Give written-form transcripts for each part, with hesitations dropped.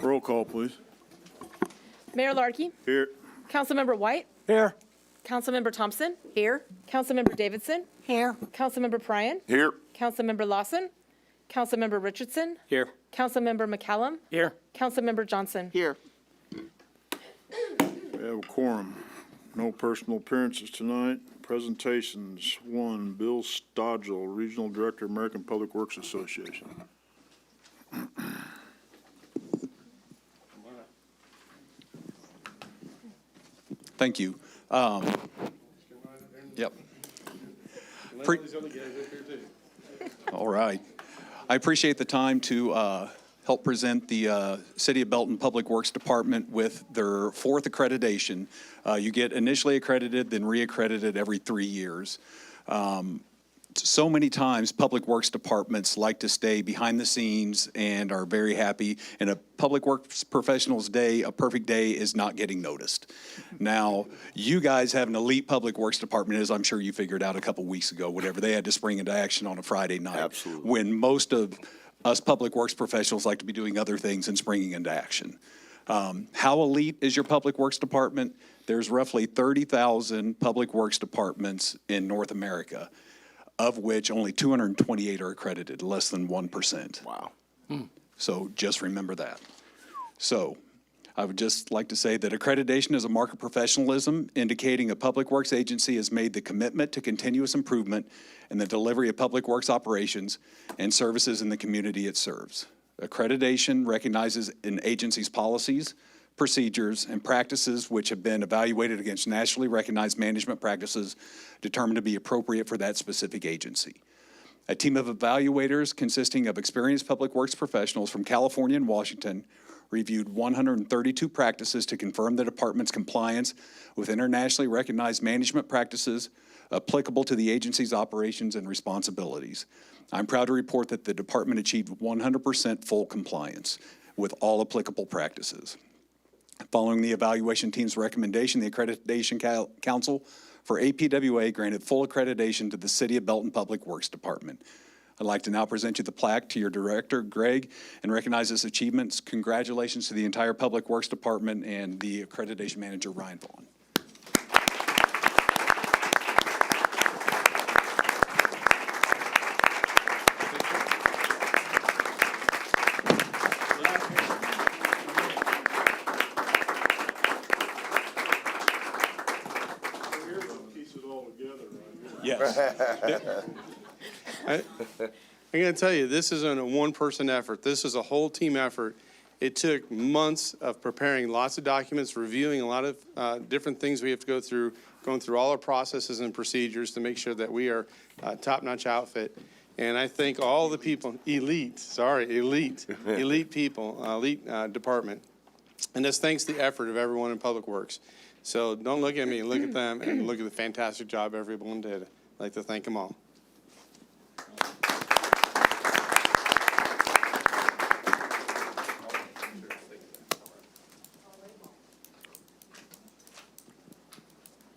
Roll call, please. Mayor Larkey, Here. Councilmember White, Here. Councilmember Thompson, Here. Councilmember Davidson, Here. Councilmember Pryan, Here. Councilmember Lawson, Councilmember Richardson, Here. Councilmember McCallum, Here. Councilmember Johnson. Here. We have a quorum. No personal appearances tonight. Presentations. 1, Bill Stodgel, Regional Director, American Public Works Association. Thank you. Yep. All right. I appreciate the time to help present the City of Belton Public Works Department with their 4th accreditation. You get initially accredited, then re-accredited every 3 years. So many times, public works departments like to stay behind the scenes and are very happy. In a public works professional's day, a perfect day is not getting noticed. Now, you guys have an elite public works department, as I'm sure you figured out a couple weeks ago, whatever. They had to spring into action on a Friday night. Absolutely. When most of us public works professionals like to be doing other things and springing into action. How elite is your public works department? There's roughly 30,000 public works departments in North America, of which only 228 are accredited, less than 1%. Wow. So just remember that. So I would just like to say that accreditation is a mark of professionalism, indicating a public works agency has made the commitment to continuous improvement in the delivery of public works operations and services in the community it serves. Accreditation recognizes an agency's policies, procedures, and practices which have been evaluated against nationally recognized management practices determined to be appropriate for that specific agency. A team of evaluators consisting of experienced public works professionals from California and Washington reviewed 132 practices to confirm the department's compliance with internationally recognized management practices applicable to the agency's operations and responsibilities. I'm proud to report that the department achieved 100% full compliance with all applicable practices. Following the evaluation team's recommendation, the Accreditation Council for APWA granted full accreditation to the City of Belton Public Works Department. I'd like to now present you the plaque to your director, Greg, and recognize his achievements. Congratulations to the entire Public Works Department and the accreditation manager, Ryan Vaughn. Yes. I'm going to tell you, this isn't a one-person effort. This is a whole team effort. It took months of preparing lots of documents, reviewing a lot of different things we have to go through, going through all our processes and procedures to make sure that we are a top-notch outfit. And I thank all the people, elite people, elite department. And this thanks the effort of everyone in Public Works. So don't look at me, look at them, and look at the fantastic job everyone did. I'd like to thank them all.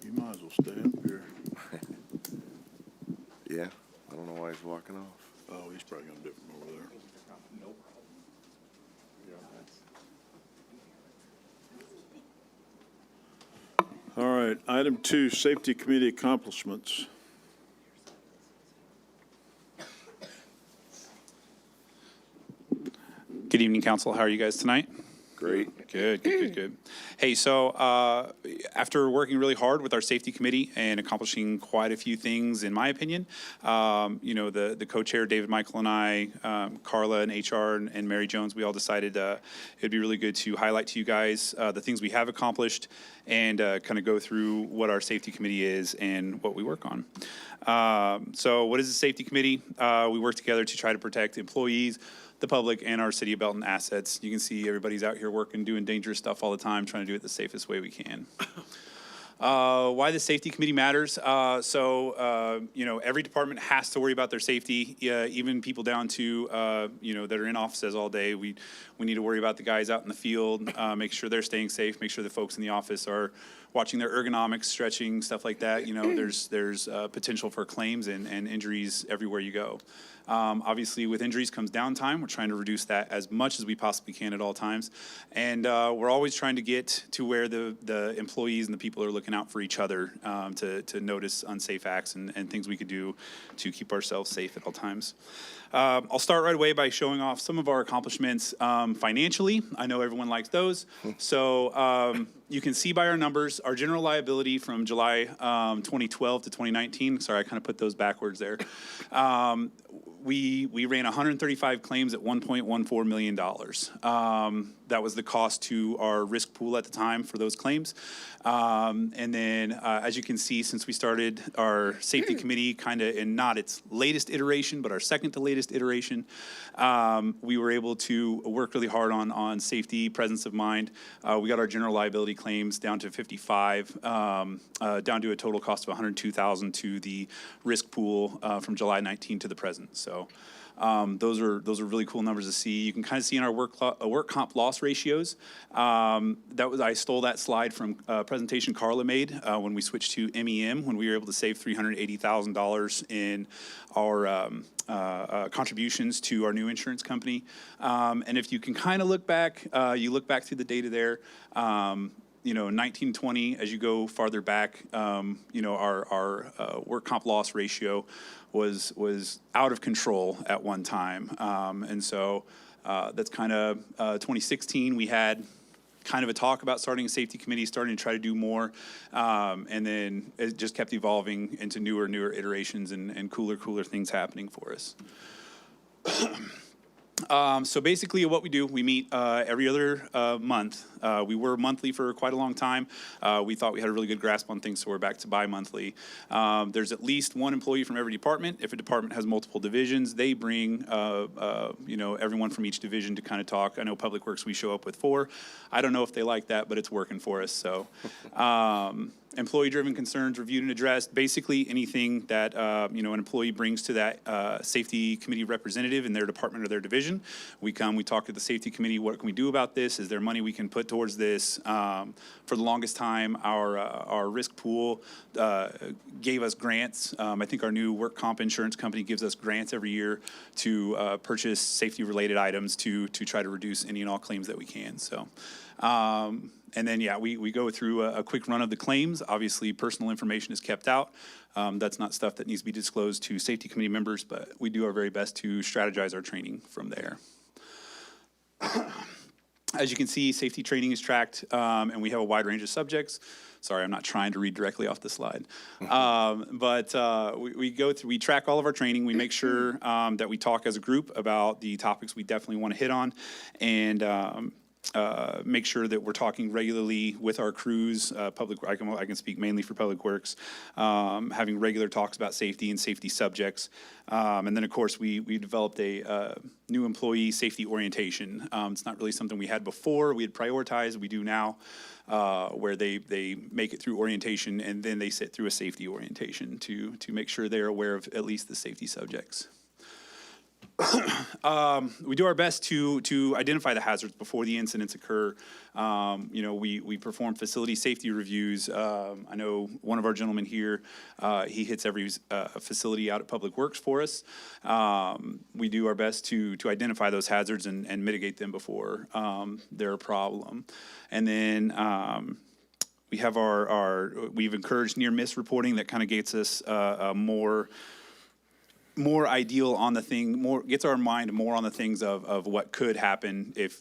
You might as well stay up here. Yeah, I don't know why he's walking off. Oh, he's probably gonna do it from over there. All right, item 2, Safety Committee accomplishments. Good evening, Council. How are you guys tonight? Great. Good. Hey, so after working really hard with our safety committee and accomplishing quite a few things, in my opinion, the co-chair, David Michael, and I, Carla and HR and Mary Jones, we all decided it'd be really good to highlight to you guys the things we have accomplished and kind of go through what our safety committee is and what we work on. So what is the safety committee? We work together to try to protect employees, the public, and our City of Belton assets. You can see everybody's out here working, doing dangerous stuff all the time, trying to do it the safest way we can. Why the safety committee matters. Every department has to worry about their safety, even people down to, that are in offices all day. We need to worry about the guys out in the field, make sure they're staying safe, make sure the folks in the office are watching their ergonomics, stretching, stuff like that. There's potential for claims and injuries everywhere you go. Obviously, with injuries comes downtime. We're trying to reduce that as much as we possibly can at all times. And we're always trying to get to where the employees and the people are looking out for each other to notice unsafe acts and things we could do to keep ourselves safe at all times. I'll start right away by showing off some of our accomplishments financially. I know everyone likes those. So you can see by our numbers, our general liability from July 2012 to 2019, sorry, I kind of put those backwards there. We ran 135 claims at $1.14 million. That was the cost to our risk pool at the time for those claims. And then, as you can see, since we started our safety committee, kind of in not its latest iteration, but our second to latest iteration, we were able to work really hard on safety, presence of mind. We got our general liability claims down to 55, down to a total cost of $102,000 to the risk pool from July 19 to the present. So those are really cool numbers to see. You can kind of see in our work comp loss ratios. I stole that slide from a presentation Carla made when we switched to MEM, when we were able to save $380,000 in our contributions to our new insurance company. And if you can kind of look back, you look back through the data there. 1920, as you go farther back, our work comp loss ratio was out of control at one time. And so that's kind of 2016, we had kind of a talk about starting a safety committee, starting to try to do more. And then it just kept evolving into newer iterations and cooler things happening for us. So basically what we do, we meet every other month. We were monthly for quite a long time. We thought we had a really good grasp on things, so we're back to bi-monthly. There's at least one employee from every department. If a department has multiple divisions, they bring everyone from each division to kind of talk. I know Public Works, we show up with 4. I don't know if they like that, but it's working for us. So employee-driven concerns reviewed and addressed. Basically anything that an employee brings to that safety committee representative in their department or their division. We talk to the safety committee. What can we do about this? Is there money we can put towards this? For the longest time, our risk pool gave us grants. I think our new work comp insurance company gives us grants every year to purchase safety-related items to try to reduce any and all claims that we can. So. And then, we go through a quick run of the claims. Obviously, personal information is kept out. That's not stuff that needs to be disclosed to safety committee members, but we do our very best to strategize our training from there. As you can see, safety training is tracked, and we have a wide range of subjects. Sorry, I'm not trying to read directly off the slide. We track all of our training. We make sure that we talk as a group about the topics we definitely want to hit on, and make sure that we're talking regularly with our crews. I can speak mainly for Public Works, having regular talks about safety and safety subjects. And then, of course, we developed a new employee safety orientation. It's not really something we had before. We had prioritized. We do now, where they make it through orientation and then they sit through a safety orientation to make sure they're aware of at least the safety subjects. We do our best to identify the hazards before the incidents occur. We perform facility safety reviews. I know one of our gentlemen here, he hits every facility out at Public Works for us. We do our best to identify those hazards and mitigate them before they're a problem. And then we have we've encouraged near-miss reporting that kind of gets us more ideal on the thing, gets our mind more on the things of what could happen if,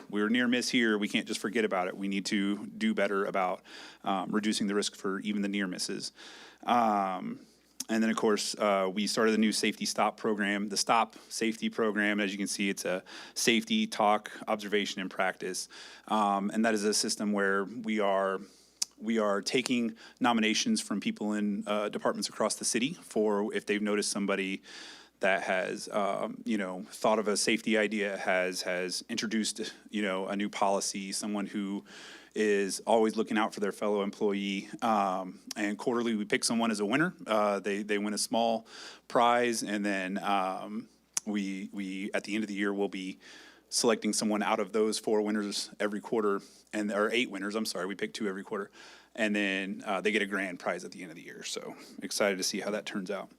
we're near miss here, we can't just forget about it. We need to do better about reducing the risk for even the near misses. And then, of course, we started the new Safety Stop program, the Stop Safety program. As you can see, it's a safety, talk, observation, and practice. And that is a system where we are taking nominations from people in departments across the city for if they've noticed somebody that has, thought of a safety idea, has introduced, a new policy, someone who is always looking out for their fellow employee. And quarterly, we pick someone as a winner. They win a small prize, and then we at the end of the year will be selecting someone out of those 4 winners every quarter, or 8 winners. I'm sorry, we pick 2 every quarter, and then they get a grand prize at the end of the year. So excited to see how that turns out.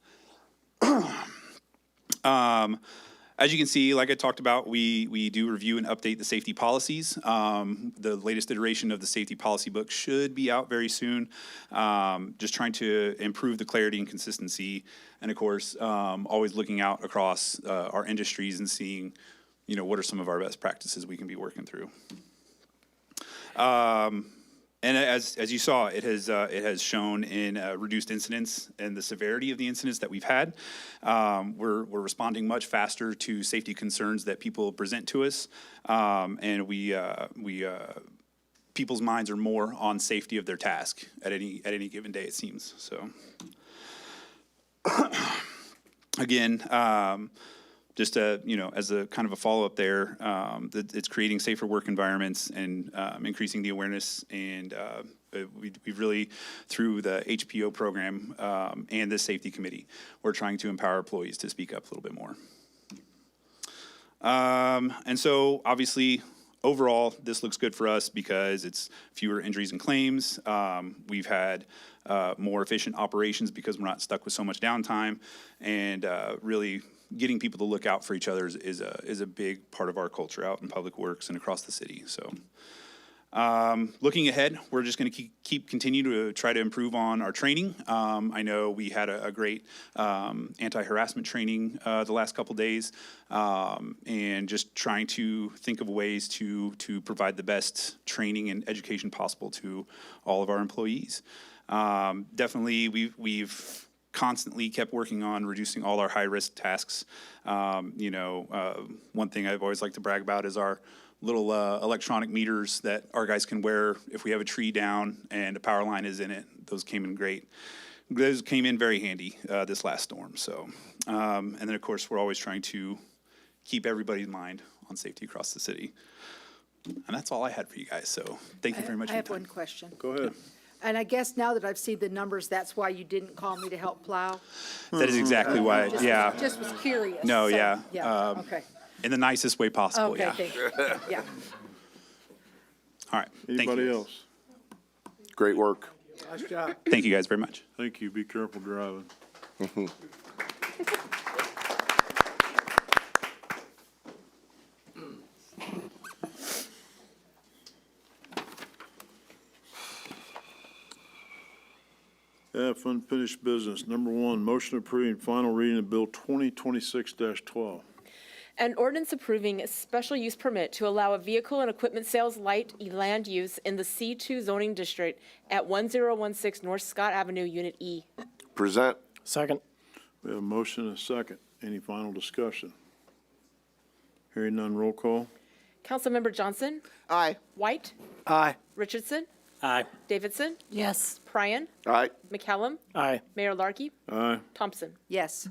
As you can see, like I talked about, we do review and update the safety policies. The latest iteration of the safety policy book should be out very soon. Just trying to improve the clarity and consistency, and of course, always looking out across our industries and seeing, what are some of our best practices we can be working through. And as you saw, it has shown in reduced incidents and the severity of the incidents that we've had. We're responding much faster to safety concerns that people present to us, and people's minds are more on safety of their task at any given day, it seems. So, again. Just as a kind of a follow-up there, it's creating safer work environments and increasing the awareness. And we've really, through the HPO program and the safety committee, we're trying to empower employees to speak up a little bit more. And so, obviously, overall, this looks good for us because it's fewer injuries and claims. We've had more efficient operations because we're not stuck with so much downtime, and really getting people to look out for each other is a big part of our culture out in Public Works and across the city. So looking ahead, we're just going to continue to try to improve on our training. I know we had a great anti-harassment training the last couple days, and just trying to think of ways to provide the best training and education possible to all of our employees. Definitely, we've constantly kept working on reducing all our high-risk tasks. One thing I've always liked to brag about is our little electronic meters that our guys can wear if we have a tree down and a power line is in it. Those came in great. Those came in very handy this last storm. So, and then of course we're always trying to keep everybody's mind on safety across the city. And that's all I had for you guys. So thank you very much I for your have time. one question. Go ahead. And I guess now that I've seen the numbers, that's why you didn't call me to help plow? That is exactly why. Yeah. Just was curious. No, So, yeah. Yeah, okay. In the nicest way possible. Okay, Yeah. thank you. Yeah. All right. Thank Anybody you. else? Great work. Thank you guys very much. Thank you. Be careful driving. F, unfinished business. Number 1, motion approving final reading of Bill 2026-12. An ordinance approving a special use permit to allow a vehicle and equipment sales light land use in the C2 zoning district at 1016 North Scott Avenue, Unit E. Present. Second. We have a motion and a second. Any final discussion? Hearing none, roll call. Councilmember Johnson? Aye. White? Aye. Richardson? Aye. Davidson? Yes. Pryan? Aye. McCallum? Aye. Mayor Larky? Aye. Thompson? Yes.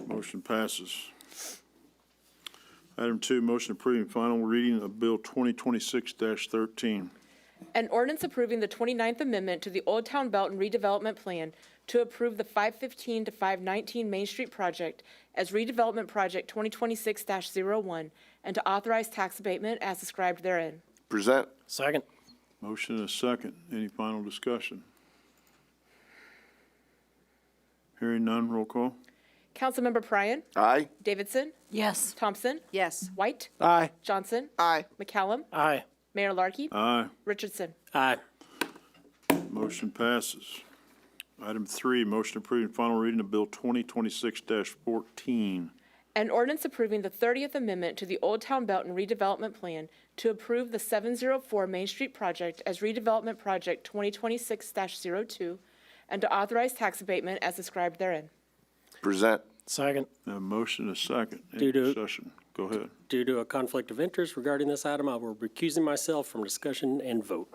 Motion passes. Item 2, motion approving final reading of Bill 2026-13. An ordinance approving the 29th Amendment to the Old Town Belton redevelopment plan to approve the 515 to 519 Main Street project as redevelopment project 2026-01 and to authorize tax abatement as described therein. Present. Second. Motion and a second. Any final discussion? Hearing none, roll call. Councilmember Pryan? Aye. Davidson? Yes. Thompson? Yes. White? Aye. Johnson? Aye. McCallum? Aye. Mayor Larky? Aye. Richardson? Aye. Motion passes. Item 3, motion approving final reading of Bill 2026-14. An ordinance approving the 30th Amendment to the Old Town Belton redevelopment plan to approve the 704 Main Street project as redevelopment project 2026-02 and to authorize tax abatement as described therein. Present. Second. A motion and a second. Any Due to- discussion? Go ahead. Due to a conflict of interest regarding this item, I will be recusing myself from discussion and vote.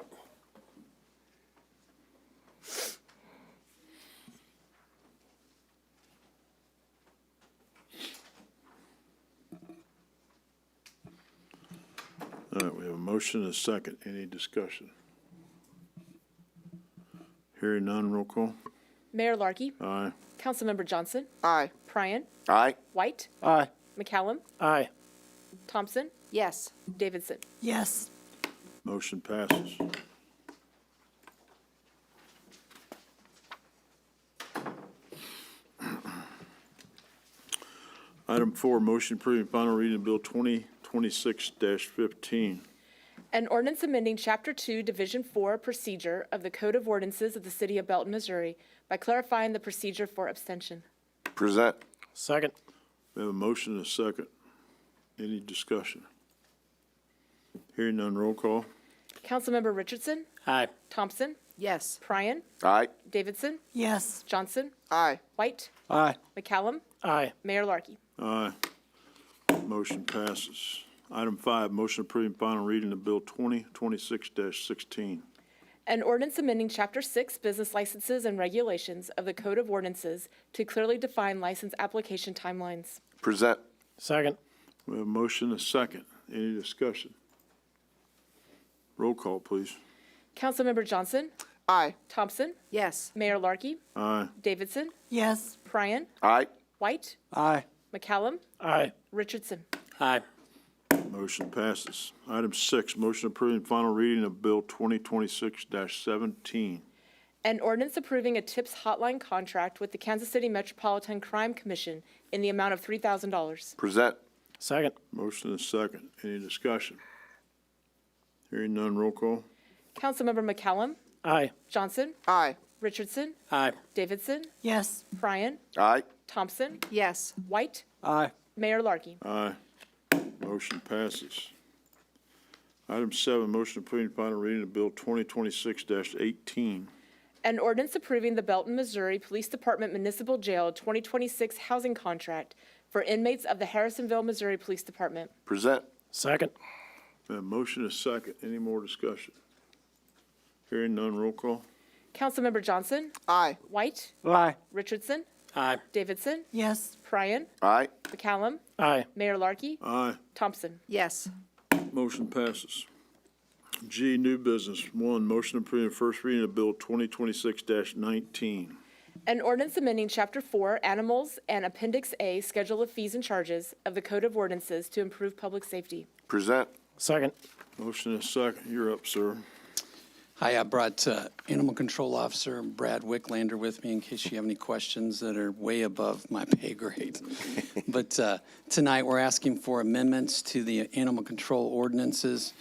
All right, we have a motion and a second. Any discussion? Hearing none, roll call. Mayor Larky, Aye. Councilmember Johnson, Aye. Pryan, Aye. White, Aye. McCallum, Aye. Thompson, Yes. Davidson. yes, Motion passes. Item 4, motion approving final reading of Bill 2026-15. An ordinance amending Chapter 2, Division 4 Procedure of the Code of Ordinances of the City of Belton, Missouri by clarifying the procedure for abstention. Present. Second. We have a motion and a second. Any discussion? Hearing none, roll call. Councilmember Richardson, Aye. Thompson, Yes. Pryan, Aye. Davidson, yes, Johnson, Aye. White, Aye. McCallum, Aye. Mayor Larky. Aye. Motion passes. Item 5, motion approving final reading of Bill 2026-16. An ordinance amending Chapter 6 Business Licenses and Regulations of the Code of Ordinances to clearly define license application timelines. Present. Second. We have a motion and a second. Any discussion? Roll call, please. Councilmember Johnson, Aye. Thompson, Yes. Mayor Larky, Aye. Davidson, yes, Pryan, Aye. White, Aye. McCallum, Aye. Richardson. Aye. Motion passes. Item 6, motion approving final reading of Bill 2026-17. An ordinance approving a TIPS hotline contract with the Kansas City Metropolitan Crime Commission in the amount of $3,000. Present. Second. Motion and second. Any discussion? Hearing none, roll call. Councilmember McCallum, Aye. Johnson, Aye. Richardson, Aye. Davidson, yes, Pryan, Aye. Thompson, Yes. White, Aye. Mayor Larky. Aye. Motion passes. Item 7, motion approving final reading of Bill 2026-18. An ordinance approving the Belton, Missouri Police Department Municipal Jail 2026 housing contract for inmates of the Harrisonville, Missouri Police Department. Present. Second. A motion is second. Any more discussion? Hearing none, roll call. Councilmember Johnson, Aye. White, Aye. Richardson, Aye. Davidson, yes, Pryan, Aye. McCallum, Aye. Mayor Larky, Aye. Thompson. Yes. Motion passes. G, new business. 1, motion approving first reading of Bill 2026-19. An ordinance amending Chapter 4 Animals and Appendix A Schedule of Fees and Charges of the Code of Ordinances to improve public safety. Present. Second. Motion is second. You're up, sir. Hi, I brought Animal Control Officer Brad Wicklander with me in case you have any questions that are way above my pay grade. But tonight, we're asking for amendments to the animal control ordinances.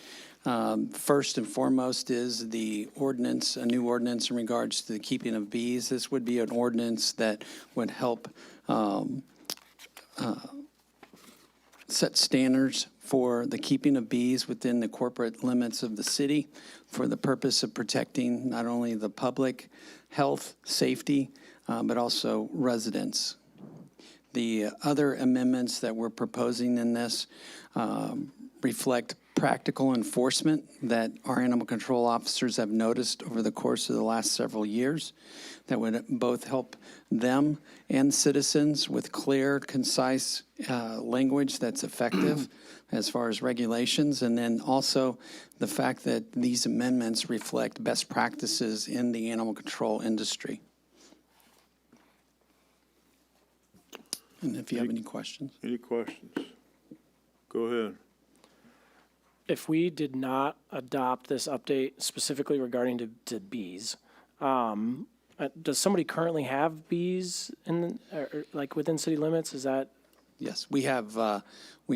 First and foremost is the ordinance, a new ordinance in regards to the keeping of bees. This would be an ordinance that would help set standards for the keeping of bees within the corporate limits of the city for the purpose of protecting not only the public health, safety, but also residents. The other amendments that we're proposing in this reflect practical enforcement that our animal control officers have noticed over the course of the last several years that would both help them and citizens with clear, concise language that's effective as far as regulations, and then also the fact that these amendments reflect best practices in the animal control industry. And if you have any questions. Any questions? Go ahead. If we did not adopt this update specifically regarding to bees, does somebody currently have bees in, like within city limits? Is that? Yes, we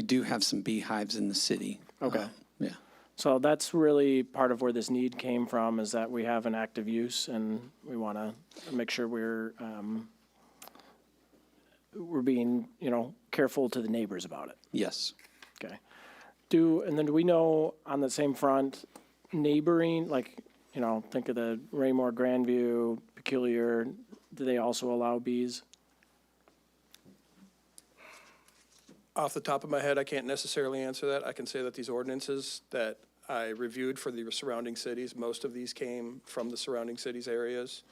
do have some beehives in the city. Okay. Yeah. So that's really part of where this need came from, is that we have an active use and we want to make sure we're being, careful to the neighbors about it. Yes. Okay. And then do we know on the same front, neighboring, think of the Raymore, Grandview, Peculiar, do they also allow bees? Off the top of my head, I can't necessarily answer that. I can say that these ordinances that I reviewed for the surrounding cities, most of these came from the surrounding cities areas.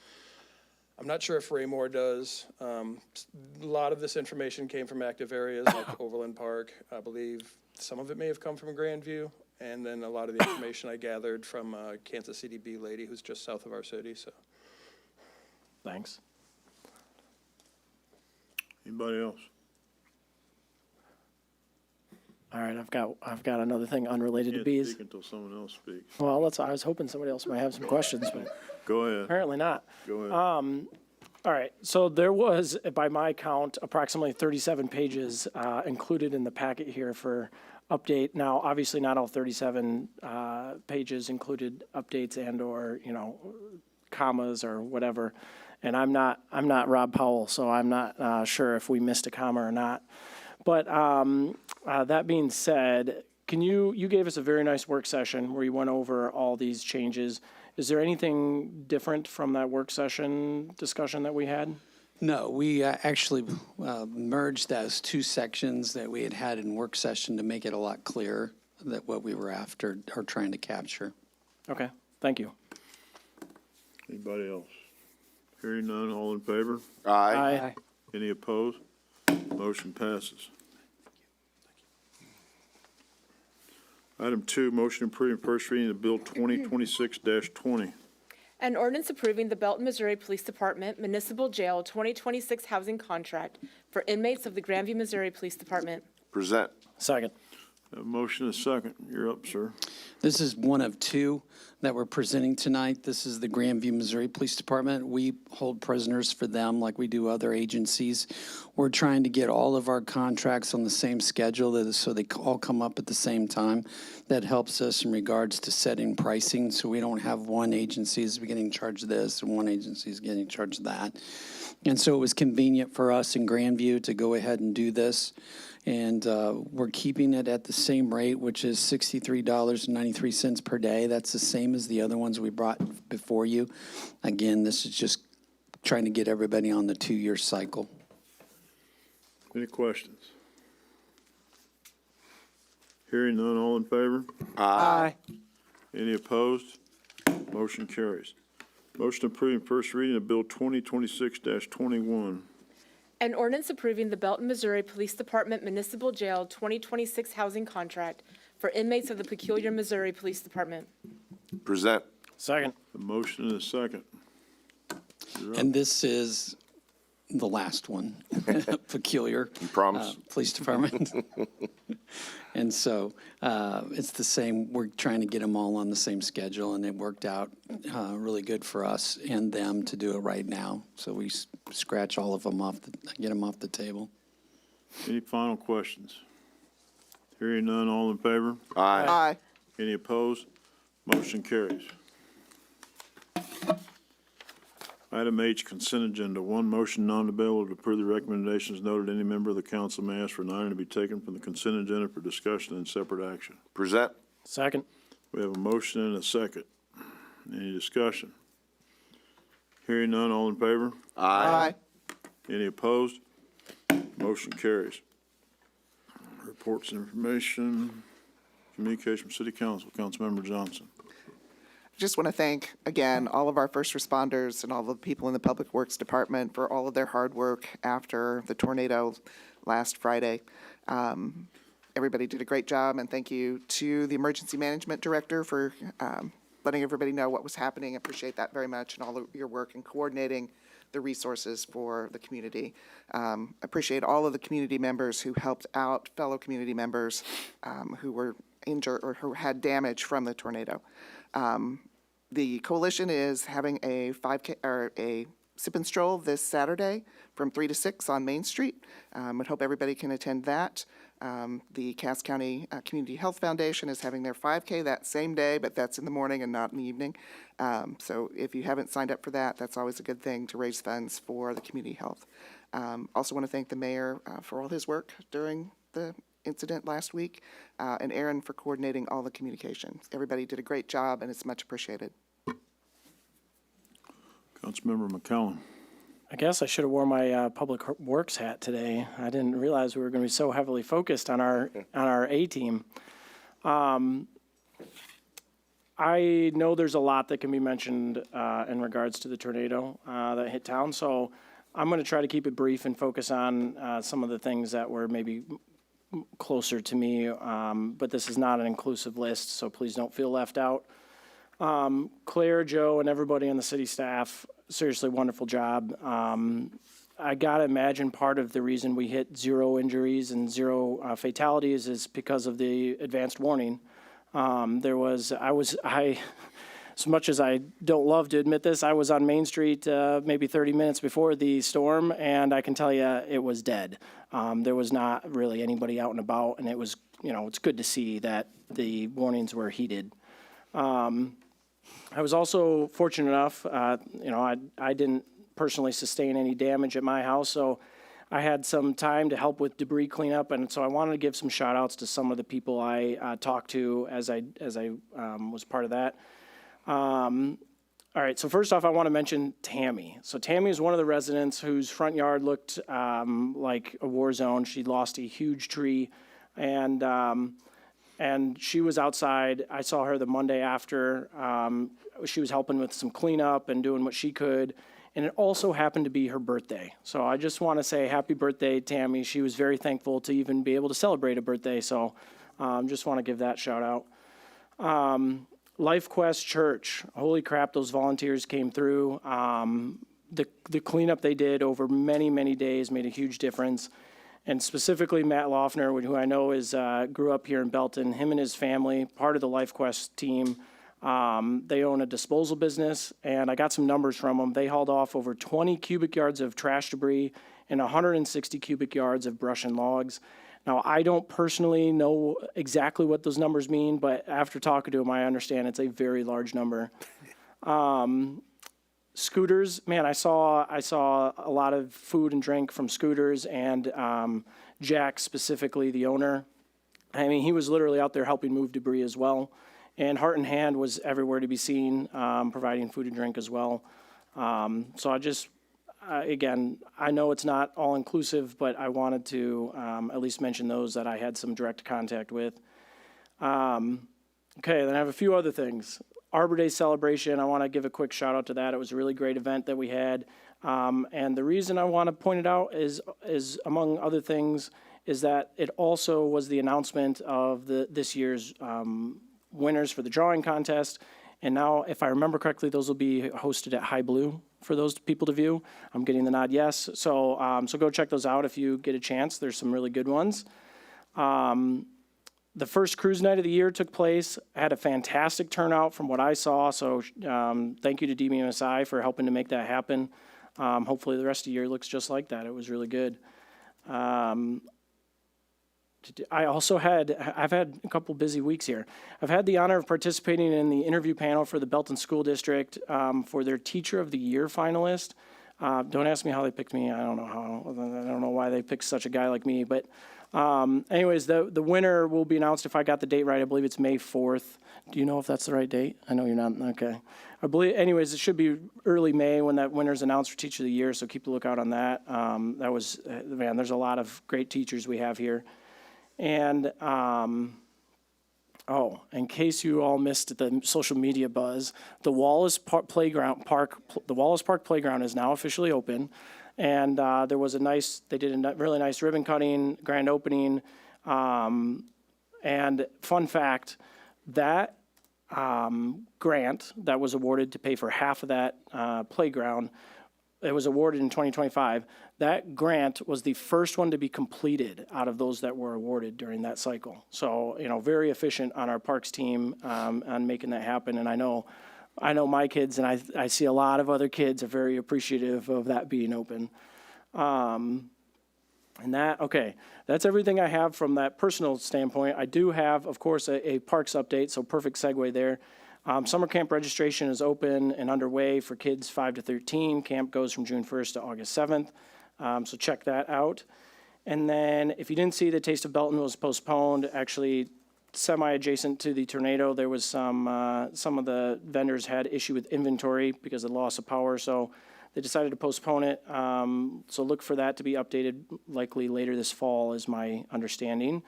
I'm not sure if Raymore does. A lot of this information came from active areas like Overland Park. I believe some of it may have come from Grandview, And then a lot of the information I gathered from a Kansas City bee lady who's just south of our city, so. Thanks. Anybody else? All right, I've got another thing unrelated to Can't bees. speak until someone else speaks. Well, I was hoping somebody else might have some questions, but Go ahead, apparently not. go ahead. All right, so there was, by my count, approximately 37 pages included in the packet here for update. Now, obviously, not all 37 pages included updates and/or, commas or whatever. And I'm not Rob Powell, so I'm not sure if we missed a comma or not. But that being said, you gave us a very nice work session where you went over all these changes. Is there anything different from that work session discussion that we had? No, we actually merged those two sections that we had in work session to make it a lot clearer that what we were after or trying to capture. Okay, thank you. Anybody else? Hearing none, all in favor? Aye. Any opposed? Motion passes. Item 2, motion approving first reading of Bill 2026-20. An ordinance approving the Belton, Missouri Police Department Municipal Jail 2026 housing contract for inmates of the Grandview, Missouri Police Department. Present. Second. Have a motion and a second. You're up, sir. This is one of two that we're presenting tonight. This is the Grandview, Missouri Police Department. We hold prisoners for them like we do other agencies. We're trying to get all of our contracts on the same schedule so they all come up at the same time. That helps us in regards to setting pricing, so we don't have one agency is getting charged this and one agency is getting charged that. And so it was convenient for us in Grandview to go ahead and do this. And we're keeping it at the same rate, which is $63.93 per day. That's the same as the other ones we brought before you. Again, this is just trying to get everybody on the 2-year cycle. Any questions? Hearing none, all in favor? Aye. Any opposed? Motion carries. Motion approving first reading of Bill 2026-21. An ordinance approving the Belton, Missouri Police Department Municipal Jail 2026 housing contract for inmates of the Peculiar Missouri Police Department. Present. Second. A motion and a second. And this is the last one, Peculiar. You promise? Police Department. And so it's the same, we're trying to get them all on the same schedule, and it worked out really good for us and them to do it right now. So we scratch all of them get them off the table. Any final questions? Hearing none, all in favor? Aye. Any opposed? Motion carries. Item H, consent agenda. 1, motion non-debatable to approve the recommendations noted. Any member of the council may ask for an item to be taken from the consent agenda for discussion and separate action. Present. Second. We have a motion and a second. Any discussion? Hearing none, all in favor? Aye. Any opposed? Motion carries. Reports and information, communication from City Council. Councilmember Johnson. Just want to thank, again, all of our first responders and all the people in the Public Works Department for all of their hard work after the tornado last Friday. Everybody did a great job, and thank you to the Emergency Management Director for letting everybody know what was happening. I appreciate that very much, and all of your work in coordinating the resources for the community. Appreciate all of the community members who helped out fellow community members who were injured or who had damage from the tornado. The coalition is having a 5K or a sip and stroll this Saturday from 3 to 6 on Main Street. I hope everybody can attend that. The Cass County Community Health Foundation is having their 5K that same day, but that's in the morning and not in the evening. So if you haven't signed up for that, that's always a good thing to raise funds for the community health. Also want to thank the mayor for all his work during the incident last week, and Aaron for coordinating all the communications. Everybody did a great job, and it's much appreciated. Councilmember McCallum. I guess I should have worn my Public Works hat today. I didn't realize we were going to be so heavily focused on our A-team. I know there's a lot that can be mentioned in regards to the tornado that hit town, so I'm going to try to keep it brief and focus on some of the things that were maybe closer to me, but this is not an inclusive list, so please don't feel left out. Claire, Joe, and everybody on the city staff, seriously wonderful job. I gotta imagine part of the reason we hit 0 injuries and 0 fatalities is because of the advanced warning. As much as I don't love to admit this, I was on Main Street maybe 30 minutes before the storm, and I can tell you it was dead. There was not really anybody out and about, and it was, it's good to see that the warnings were heeded. I was also fortunate enough, I didn't personally sustain any damage at my house, so I had some time to help with debris cleanup, and so I wanted to give some shout outs to some of the people I talked to as I was part of that. All right, so first off, I want to mention Tammy. So Tammy is one of the residents whose front yard looked like a war zone. She lost a huge tree, and she was outside. I saw her the Monday after. She was helping with some cleanup and doing what she could, and it also happened to be her birthday. So I just want to say happy birthday, Tammy. She was very thankful to even be able to celebrate a birthday, so just want to give that shout out. Life Quest Church, holy crap, those volunteers came through. The cleanup they did over many, many days made a huge difference. And specifically Matt Loeffner, who I know grew up here in Belton, him and his family, part of the Life Quest team, they own a disposal business, and I got some numbers from them. They hauled off over 20 cubic yards of trash debris and 160 cubic yards of brush and logs. Now, I don't personally know exactly what those numbers mean, but after talking to him, I understand it's a very large number. Scooters, man, I saw a lot of food and drink from Scooters, and Jack specifically, the owner. I mean, he was literally out there helping move debris as well. And Heart and Hand was everywhere to be seen, providing food and drink as well. So I just, again, I know it's not all inclusive, but I wanted to at least mention those that I had some direct contact with. Okay, then I have a few other things. Arbor Day celebration, I want to give a quick shout out to that. It was a really great event that we had. And the reason I want to point it out is among other things, is that it also was the announcement of this year's winners for the drawing contest. And now, if I remember correctly, those will be hosted at High Blue for those people to view. I'm getting the nod yes. So go check those out if you get a chance. There's some really good ones. The first cruise night of the year took place. I had a fantastic turnout from what I saw. So thank you to DBMSI for helping to make that happen. Hopefully the rest of the year looks just like that. It was really good. I've had a couple busy weeks here. I've had the honor of participating in the interview panel for the Belton School District for their Teacher of the Year finalist. Don't ask me how they picked me. I don't know why they picked such a guy like me. But anyways, the winner will be announced if I got the date right. I believe it's May 4th. Do you know if that's the right date? I know you're not. Okay. I believe, anyways, it should be early May when that winner's announced for Teacher of the Year. So keep a lookout on that. There's a lot of great teachers we have here. And, in case you all missed the social media buzz, the Wallace Park Playground is now officially open. And there was they did a really nice ribbon cutting, grand opening. And fun fact, that grant that was awarded to pay for half of that playground, it was awarded in 2025. That grant was the first one to be completed out of those that were awarded during that cycle. So, very efficient on our parks team on making that happen. And I know my kids, and I see a lot of other kids are very appreciative of that being open. That's everything I have from that personal standpoint. I do have, of course, a parks update, so perfect segue there. Summer camp registration is open and underway for kids 5 to 13. Camp goes from June 1st to August 7th, so check that out. And then if you didn't see, the Taste of Belton was postponed, actually semi-adjacent to the tornado. There was some of the vendors had issue with inventory because of the loss of power, so they decided to postpone it. So look for that to be updated likely later this fall is my understanding.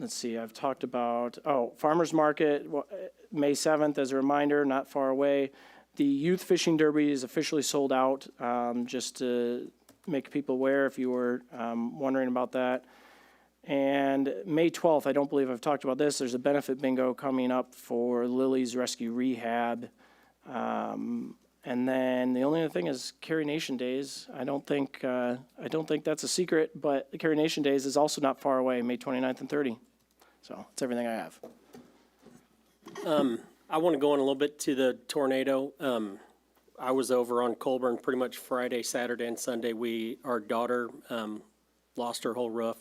Let's see, I've talked about, Farmers Market, May 7th, as a reminder, not far away. The Youth Fishing Derby is officially sold out, just to make people aware if you were wondering about that. And May 12th, I don't believe I've talked about this, there's a benefit bingo coming up for Lily's Rescue Rehab. And then the only other thing is Carrie Nation Days. I don't think that's a secret, but the Carrie Nation Days is also not far away, May 29th and 30. So that's everything I have. I want to go on a little bit to the tornado. I was over on Colburn pretty much Friday, Saturday, and Sunday. Our daughter lost her whole roof.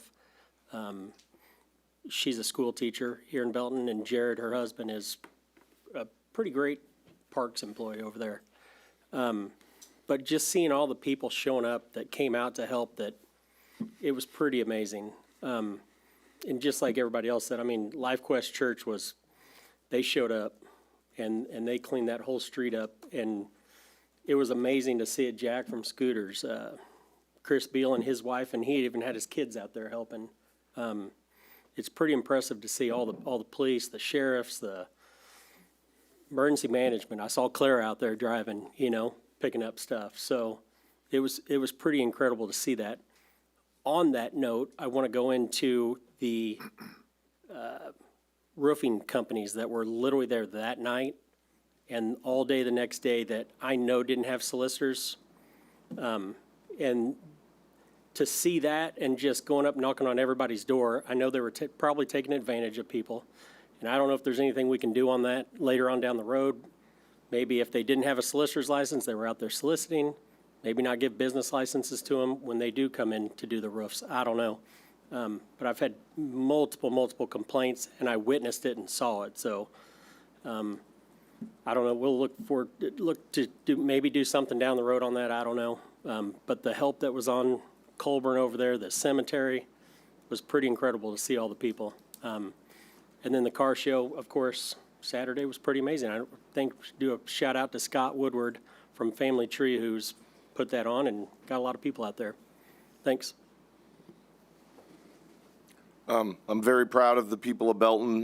She's a school teacher here in Belton, and Jared, her husband, is a pretty great parks employee over there. But just seeing all the people showing up that came out to help, it was pretty amazing. And just like everybody else said, I mean, LifeQuest Church they showed up and they cleaned that whole street up. And it was amazing to see it. Jack from Scooters, Chris Beal and his wife, and he even had his kids out there helping. It's pretty impressive to see all the police, the sheriffs, the emergency management. I saw Claire out there driving, picking up stuff. So it was pretty incredible to see that. On that note, I want to go into the roofing companies that were literally there that night and all day the next day that I know didn't have solicitors. And to see that and just going up knocking on everybody's door, I know they were probably taking advantage of people. And I don't know if there's anything we can do on that later on down the road. Maybe if they didn't have a solicitor's license, they were out there soliciting. Maybe not give business licenses to them when they do come in to do the roofs. I don't know. But I've had multiple complaints, and I witnessed it and saw it. So I don't know. We'll look to do something down the road on that. I don't know. But the help that was on Colburn over there, the cemetery, was pretty incredible to see all the people. And then the car show, of course, Saturday was pretty amazing. I think do a shout out to Scott Woodward from Family Tree, who's put that on and got a lot of people out there. Thanks. I'm very proud of the people of Belton.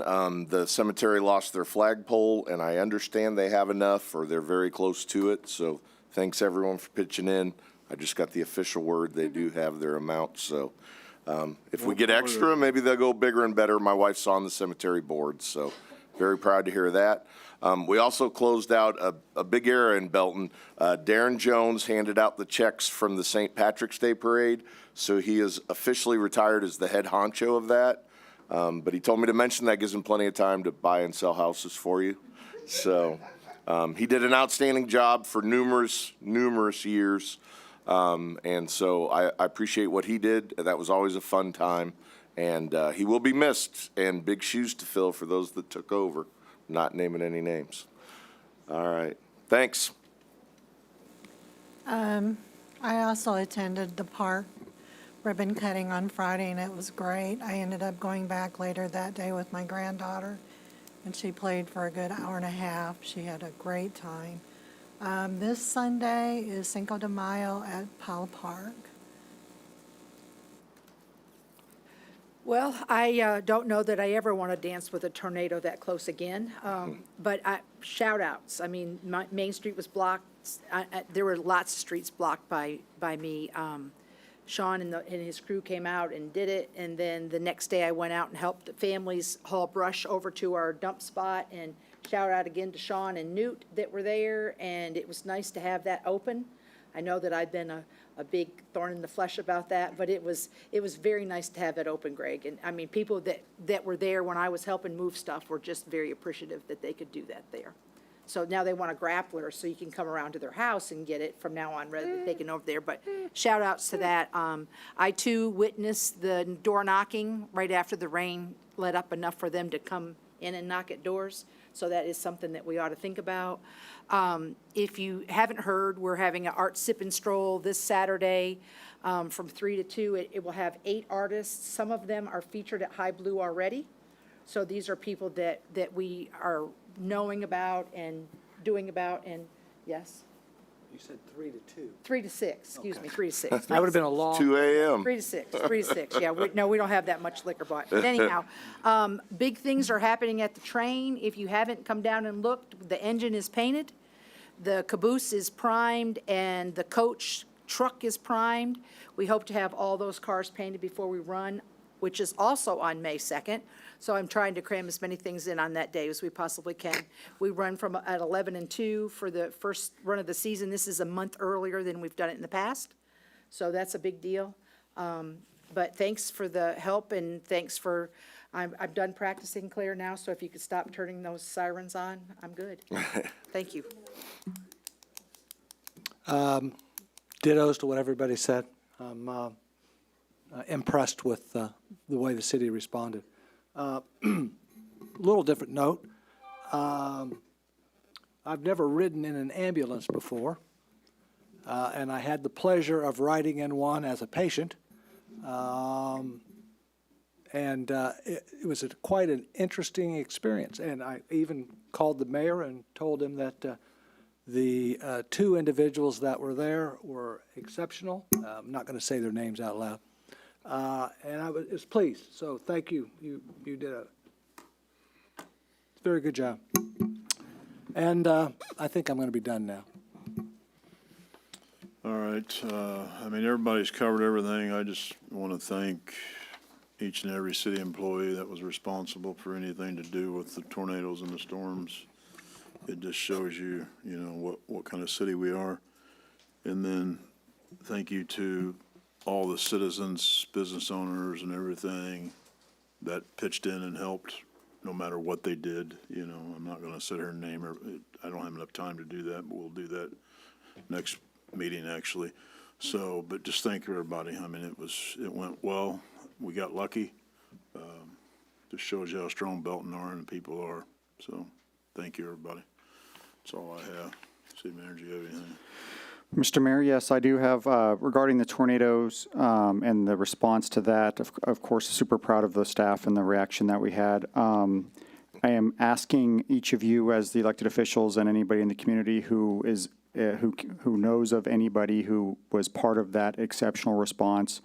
The cemetery lost their flagpole, and I understand they have enough, or they're very close to it. So thanks everyone for pitching in. I just got the official word they do have their amount. So if we get extra, maybe they'll go bigger and better. My wife's on the cemetery board, so very proud to hear that. We also closed out a big era in Belton. Darren Jones handed out the checks from the St. Patrick's Day Parade, so he is officially retired as the head honcho of that. But he told me to mention that gives him plenty of time to buy and sell houses for you. So he did an outstanding job for numerous years. And so I appreciate what he did. That was always a fun time. And he will be missed, and big shoes to fill for those that took over. Not naming any names. All right. Thanks. I also attended the park ribbon cutting on Friday, and it was great. I ended up going back later that day with my granddaughter, and she played for a good hour and a half. She had a great time. This Sunday is Cinco de Mayo at Powell Park. Well, I don't know that I ever want to dance with a tornado that close again, but shout outs. I mean, Main Street was blocked. There were lots of streets blocked by me. Sean and his crew came out and did it, and then the next day I went out and helped the families haul brush over to our dump spot, and shout out again to Sean and Newt that were there, and it was nice to have that open. I know that I've been a big thorn in the flesh about that, but it was very nice to have it open, Greg. And I mean, people that were there when I was helping move stuff were just very appreciative that they could do that there. So now they want a grappler so you can come around to their house and get it from now on rather than taking over there. But shout outs to that. I too witnessed the door knocking right after the rain let up enough for them to come in and knock at doors. So that is something that we ought to think about. If you haven't heard, we're having an art sip and stroll this Saturday from 3 to 2. It will have 8 artists. Some of them are featured at High Blue already. So these are people that we are knowing about and doing about, and yes? You said 3 to 2. 3 to 6, excuse me, 3 to 6. That would have been a long. 2 a.m. 3 to 6, 3 to 6, yeah, we don't have that much liquor bought. But anyhow, big things are happening at the train. If you haven't come down and looked, the engine is painted, the caboose is primed, and the coach truck is primed. We hope to have all those cars painted before we run, which is also on May 2nd. So I'm trying to cram as many things in on that day as we possibly can. We run from at 11 and 2 for the first run of the season. This is a month earlier than we've done it in the past, so that's a big deal. But thanks for the help, and thanks for, I'm done practicing, Claire, now, so if you could stop turning those sirens on, I'm good. Thank you. Dittos to what everybody said. I'm impressed with the way the city responded. Little different note. I've never ridden in an ambulance before, and I had the pleasure of riding in one as a patient. And it was quite an interesting experience. And I even called the mayor and told him that the two individuals that were there were exceptional. I'm not going to say their names out loud. And I was pleased. So thank you. You did a very good job. And I think I'm going to be done now. All right, I mean, everybody's covered everything. I just want to thank each and every city employee that was responsible for anything to do with the tornadoes and the storms. It just shows you, you know, what kind of city we are. And then thank you to all the citizens, business owners and everything that pitched in and helped, no matter what they did. You know, I'm not going to sit here and name her. I don't have enough time to do that, but we'll do that next meeting, actually. So, but just thank everybody. I mean, it went well. We got lucky. Just shows you how strong Belton are and the people are. So, thank you, everybody. That's all I have. City Manager, you have anything? Mr. Mayor, yes, I do have, regarding the tornadoes and the response to that, of course, super proud of the staff and the reaction that we had. I am asking each of you as the elected officials and anybody in the community who is who knows of anybody who was part of that exceptional response.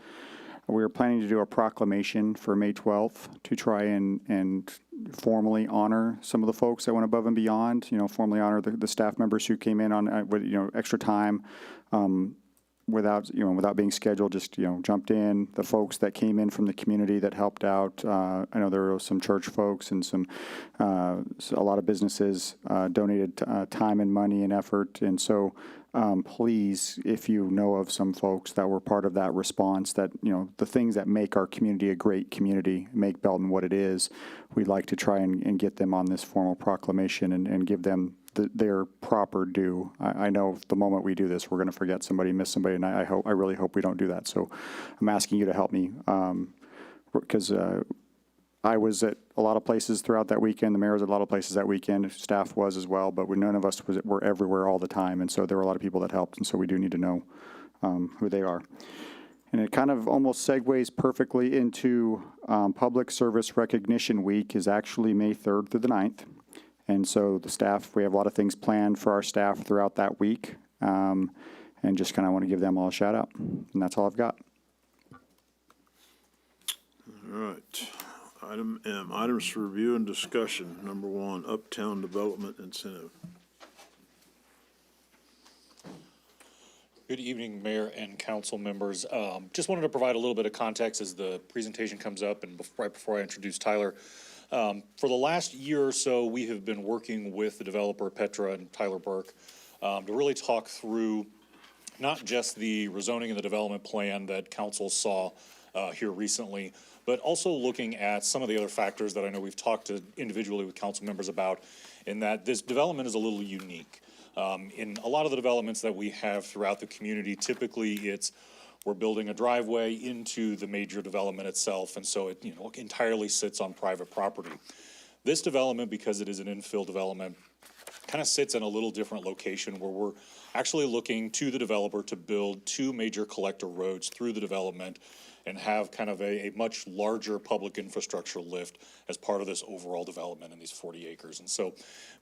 We are planning to do a proclamation for May 12th to try and formally honor some of the folks that went above and beyond, you know, formally honor the staff members who came in on, with, you know, extra time, without being scheduled, just, you know, jumped in, the folks that came in from the community that helped out. I know there were some church folks and a lot of businesses donated time and money and effort. And so please, if you know of some folks that were part of that response, that, you know, the things that make our community a great community, make Belton what it is, we'd like to try and get them on this formal proclamation and give them their proper due. I know the moment we do this, we're going to forget somebody, miss somebody, and I really hope we don't do that. So I'm asking you to help me, because I was at a lot of places throughout that weekend. The mayor was at a lot of places that weekend. Staff was as well, but none of us were everywhere all the time. And so there were a lot of people that helped, and so we do need to know who they are. And it kind of almost segues perfectly into Public Service Recognition Week is actually May 3rd through the 9th. And so the staff, we have a lot of things planned for our staff throughout that week. And just kind of want to give them all a shout out. And that's all I've got. All right. Item M, items for review and discussion. Number 1, Uptown Development Incentive. Good evening, Mayor and council members. Just wanted to provide a little bit of context as the presentation comes up and right before I introduce Tyler. For the last year or so, we have been working with the developer Petra and Tyler Burke to really talk through not just the rezoning and the development plan that council saw here recently, but also looking at some of the other factors that I know we've talked to individually with council members about, in that this development is a little unique. In a lot of the developments that we have throughout the community, typically we're building a driveway into the major development itself, and so it, you know, entirely sits on private property. This development, because it is an infill development, kind of sits in a little different location where we're actually looking to the developer to build 2 major collector roads through the development and have kind of a much larger public infrastructure lift as part of this overall development in these 40 acres. And so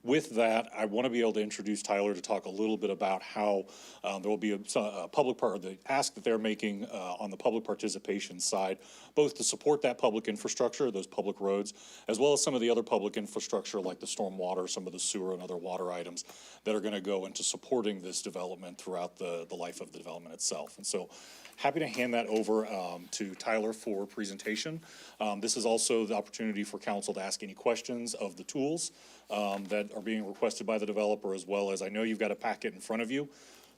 with that, I want to be able to introduce Tyler to talk a little bit about how there will be a public part, the ask that they're making on the public participation side, both to support that public infrastructure, those public roads, as well as some of the other public infrastructure like the stormwater, some of the sewer and other water items that are going to go into supporting this development throughout the life of the development itself. And so happy to hand that over to Tyler for presentation. This is also the opportunity for council to ask any questions of the tools that are being requested by the developer, as well as I know you've got a packet in front of you.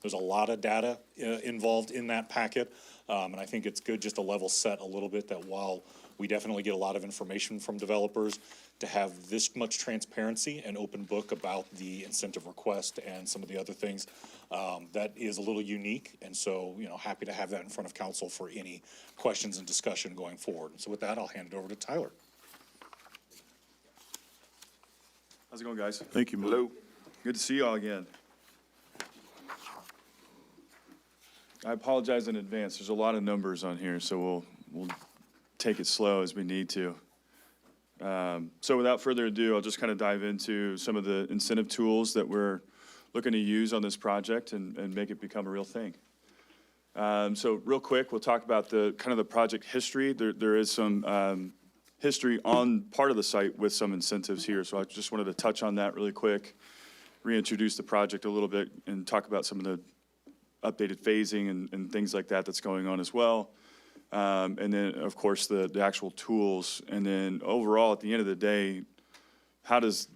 There's a lot of data involved in that packet, and I think it's good just to level set a little bit that while we definitely get a lot of information from developers, to have this much transparency and open book about the incentive request and some of the other things, that is a little unique. And so, happy to have that in front of council for any questions and discussion going forward. So with that, I'll hand it over to Tyler. How's it going, guys? Thank you, Mike. Hello. Good to see you all again. I apologize in advance. There's a lot of numbers on here, so we'll take it slow as we need to. So without further ado, I'll just kind of dive into some of the incentive tools that we're looking to use on this project and make it become a real thing. So real quick, we'll talk about the kind of the project history. There is some history on part of the site with some incentives here, so I just wanted to touch on that really quick, reintroduce the project a little bit, and talk about some of the updated phasing and things like that that's going on as well. And then, of course, the actual tools. And then overall, at the end of the day, how does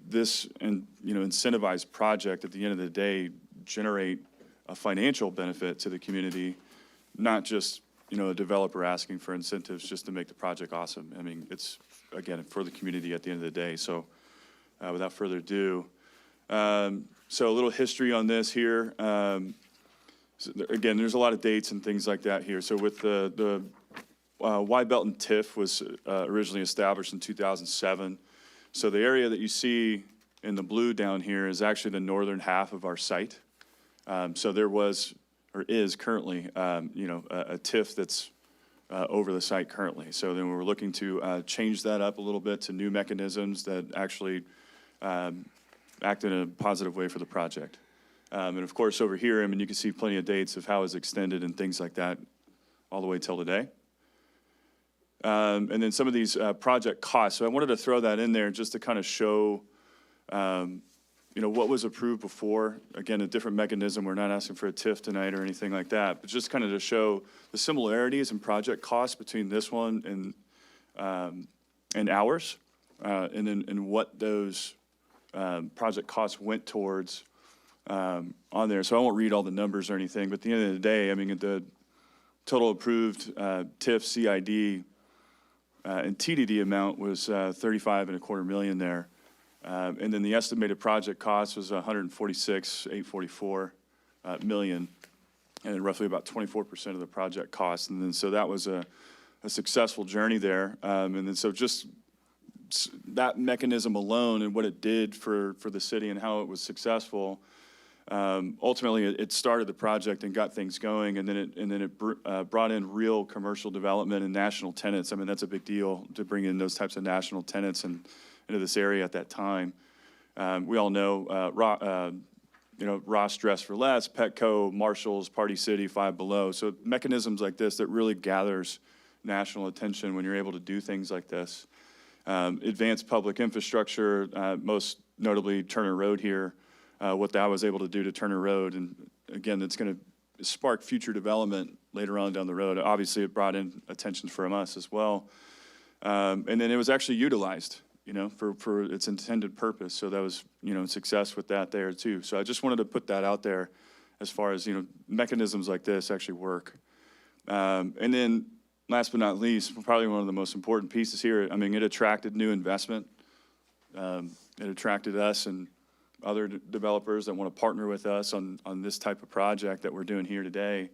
this incentivized project at the end of the day generate a financial benefit to the community, not just, a developer asking for incentives just to make the project awesome. I mean, it's, again, for the community at the end of the day. So without further ado, so a little history on this here. So again, there's a lot of dates and things like that here. So with the Y Belton TIF was originally established in 2007. So the area that you see in the blue down here is actually the northern half of our site. So there was, or is currently, a TIF that's over the site currently. So then we're looking to change that up a little bit to new mechanisms that actually act in a positive way for the project. And of course, over here, you can see plenty of dates of how it's extended and things like that all the way till today. And then some of these project costs. So I wanted to throw that in there just to kind of show, what was approved before. Again, a different mechanism. We're not asking for a TIF tonight or anything like that, but just kind of to show the similarities in project costs between this one and ours, and what those project costs went towards on there. So I won't read all the numbers or anything, but at the end of the day, the total approved TIF, CID, and TDD amount was $35.25 million there. And then the estimated project cost was $146,844 million, and roughly about 24% of the project cost. And then so that was a successful journey there. And then so just that mechanism alone and what it did for the city and how it was successful. Ultimately, it started the project and got things going, and then it brought in real commercial development and national tenants. That's a big deal to bring in those types of national tenants into this area at that time. We all know, Ross Dress for Less, Petco, Marshalls, Party City, Five Below. So mechanisms like this that really gathers national attention when you're able to do things like this. Advanced public infrastructure, most notably Turner Road here. What that was able to do to Turner Road. And again, that's going to spark future development later on down the road. Obviously, it brought in attention from us as well. And then it was actually utilized, for its intended purpose. So that was, success with that there too. So I just wanted to put that out there as far as, mechanisms like this actually work. And then last but not least, probably one of the most important pieces here, it attracted new investment. It attracted us and other developers that want to partner with us on this type of project that we're doing here today.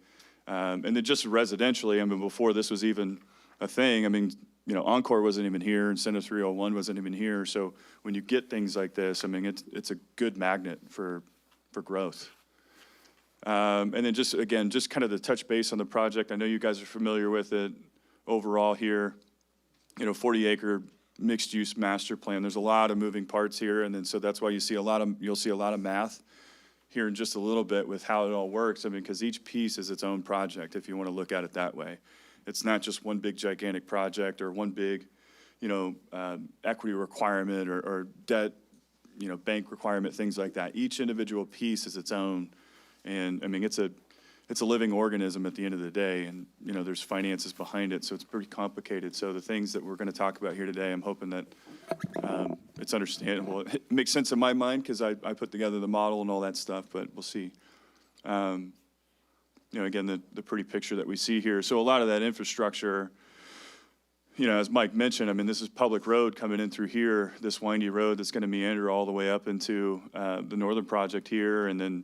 And then just residentially, before this was even a thing, Encore wasn't even here, and Incentive 301 wasn't even here. So when you get things like this, it's a good magnet for growth. And then just kind of to touch base on the project, I know you guys are familiar with it. overall here, 40-acre mixed-use master plan. There's a lot of moving parts here, and then so that's why you'll see a lot of math here in just a little bit with how it all works. I mean, because each piece is its own project, if you want to look at it that way. It's not just one big gigantic project or one big, equity requirement or debt, bank requirement, things like that. Each individual piece is its own. And I mean, it's a living organism at the end of the day, and, there's finances behind it, so it's pretty complicated. So the things that we're going to talk about here today, I'm hoping that it's understandable. It makes sense in my mind because I put together the model and all that stuff, but we'll see. Again, the pretty picture that we see here. So a lot of that infrastructure, as Mike mentioned, I mean, this is public road coming in through here, this windy road that's going to meander all the way up into the northern project here, and then,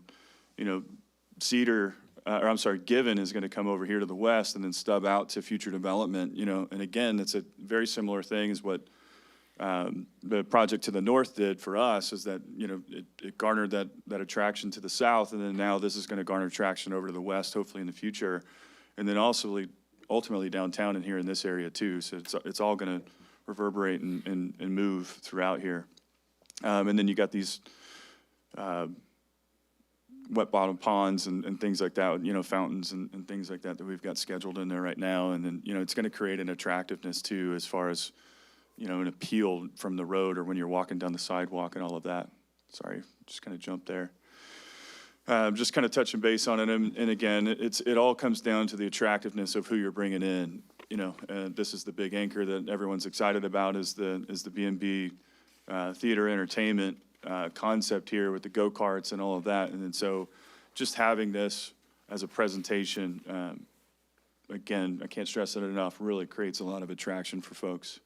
Given is going to come over here to the west and then stub out to future development, and again, it's a very similar thing as what the project to the north did for us, is that, it garnered that attraction to the south, and then now this is going to garner traction over to the west, hopefully in the future, and then also ultimately downtown and here in this area too, so it's all going to reverberate and move throughout here. And then you got these wet bottom ponds and things like that, fountains and things like that we've got scheduled in there right now. And then, it's going to create an attractiveness too, as far as, an appeal from the road or when you're walking down the sidewalk and all of that. Sorry, just kind of jumped there. Just kind of touching base on it. And again, it all comes down to the attractiveness of who you're bringing in. This is the big anchor that everyone's excited about, is the B&B theater entertainment concept here with the go-karts and all of that. And then so just having this as a presentation, again, I can't stress it enough, really creates a lot of attraction for folks.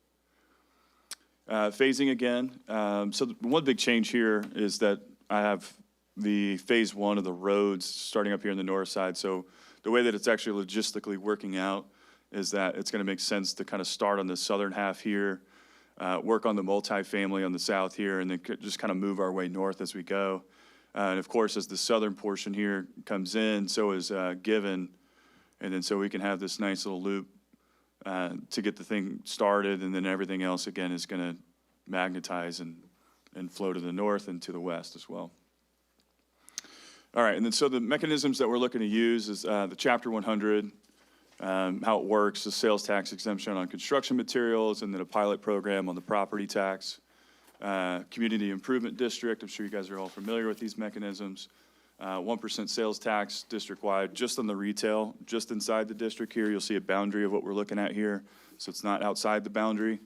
Phasing again. So the one big change here is that I have the phase one of the roads starting up here on the north side. So the way that it's actually logistically working out is that it's going to make sense to kind of start on the southern half here, work on the multifamily on the south here, and then just kind of move our way north as we go. And of course, as the southern portion here comes in, so is Given. And then so we can have this nice little loop to get the thing started, and then everything else, again, is going to magnetize and flow to the north and to the west as well. All right, and then so the mechanisms that we're looking to use is the Chapter 100, how it works, the sales tax exemption on construction materials, and then a pilot program on the property tax. Community Improvement District, I'm sure you guys are all familiar with these mechanisms. 1% sales tax district-wide, just on the retail, just inside the district here. You'll see a boundary of what we're looking at here, so it's not outside the boundary.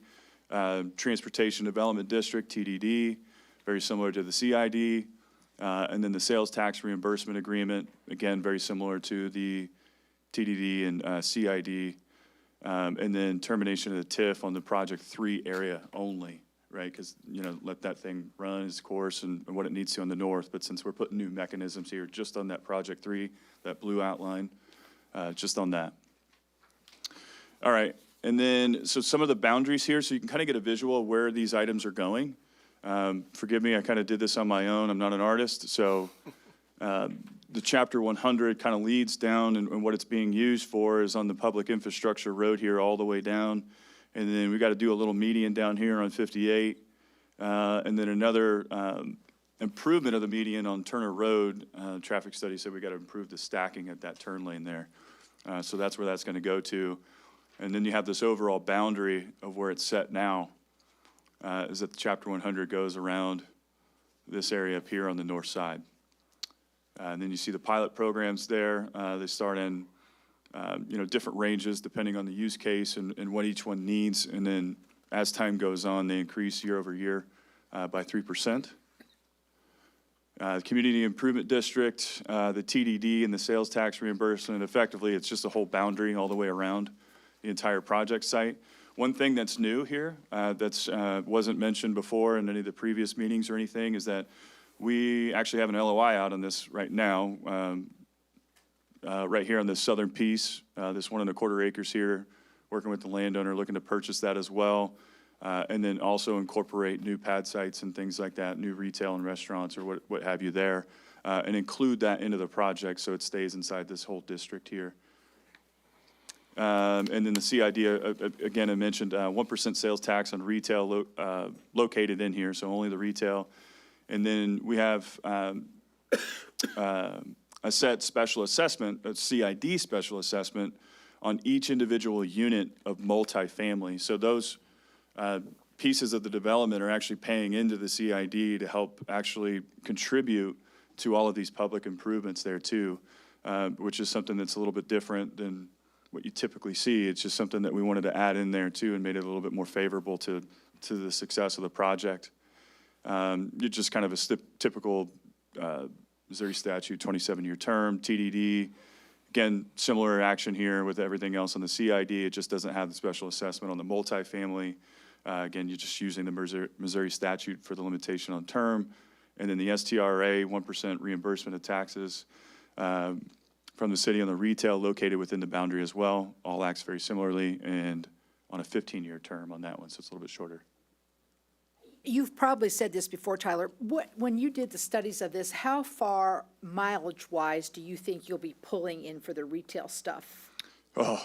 Transportation Development District, TDD, very similar to the CID. And then the sales tax reimbursement agreement, again, very similar to the TDD and CID. And then termination of the TIF on the Project 3 area only, right? Because, let that thing run its course and what it needs to on the north. But since we're putting new mechanisms here just on that Project 3, that blue outline, just on that. All right, and then, so some of the boundaries here, so you can kind of get a visual of where these items are going. Forgive me, I kind of did this on my own. I'm not an artist, so the Chapter 100 kind of leads down, and what it's being used for is on the public infrastructure road here all the way down. And then we got to do a little median down here on 58. And then another improvement of the median on Turner Road. Traffic study said we got to improve the stacking at that turn lane there. So that's where that's going to go to. And then you have this overall boundary of where it's set now, is that the Chapter 100 goes around this area up here on the north side. And then you see the pilot programs there. They start in different ranges depending on the use case and what each one needs. And then as time goes on, they increase year over year by 3%. Community Improvement District, the TDD and the sales tax reimbursement, effectively it's just a whole boundary all the way around the entire project site. One thing that's new here that's wasn't mentioned before in any of the previous meetings or anything is that we actually have an LOI out on this right now. Right here on this southern piece, this 1.25 acres here, working with the landowner, looking to purchase that as well. And then also incorporate new pad sites and things like that, new retail and restaurants or what have you there, and include that into the project so it stays inside this whole district here. And then the CID, again, I mentioned 1% sales tax on retail located in here, so only the retail. And then we have a set special assessment, a CID special assessment on each individual unit of multifamily. So those pieces of the development are actually paying into the CID to help actually contribute to all of these public improvements there too, which is something that's a little bit different than what you typically see. It's just something that we wanted to add in there too and made it a little bit more favorable to the success of the project. You're just kind of a typical Missouri statute, 27-year term, TDD. Again, similar action here with everything else on the CID. It just doesn't have the special assessment on the multifamily. Again, you're just using the Missouri statute for the limitation on term. And then the STRA, 1% reimbursement of taxes from the city on the retail located within the boundary as well. All acts very similarly and on a 15-year term on that one, so it's a little bit shorter. You've probably said this before, Tyler. When you did the studies of this, how far mileage-wise do you think you'll be pulling in for the retail stuff? Oh,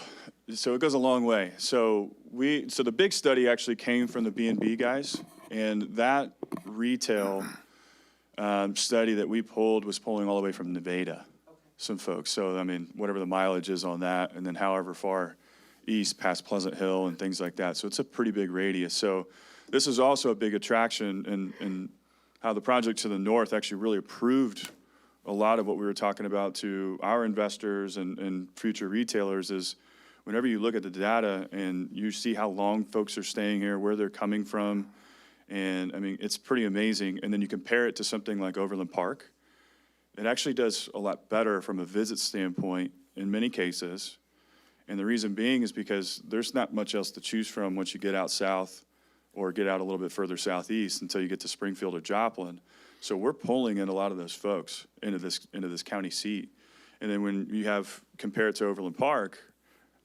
so it goes a long way. So the big study actually came from the B&B guys, and that retail study that we pulled was pulling all the way from Nevada, some folks. So, I mean, whatever the mileage is on that, and then however far east past Pleasant Hill and things like that. So it's a pretty big radius. So this is also a big attraction in how the project to the north actually really approved a lot of what we were talking about to our investors and future retailers is whenever you look at the data and you see how long folks are staying here, where they're coming from, and I mean, it's pretty amazing. And then you compare it to something like Overland Park, it actually does a lot better from a visit standpoint in many cases. And the reason being is because there's not much else to choose from once you get out south or get out a little bit further southeast until you get to Springfield or Joplin. So we're pulling in a lot of those folks into this county seat. And then when you have, compare it to Overland Park,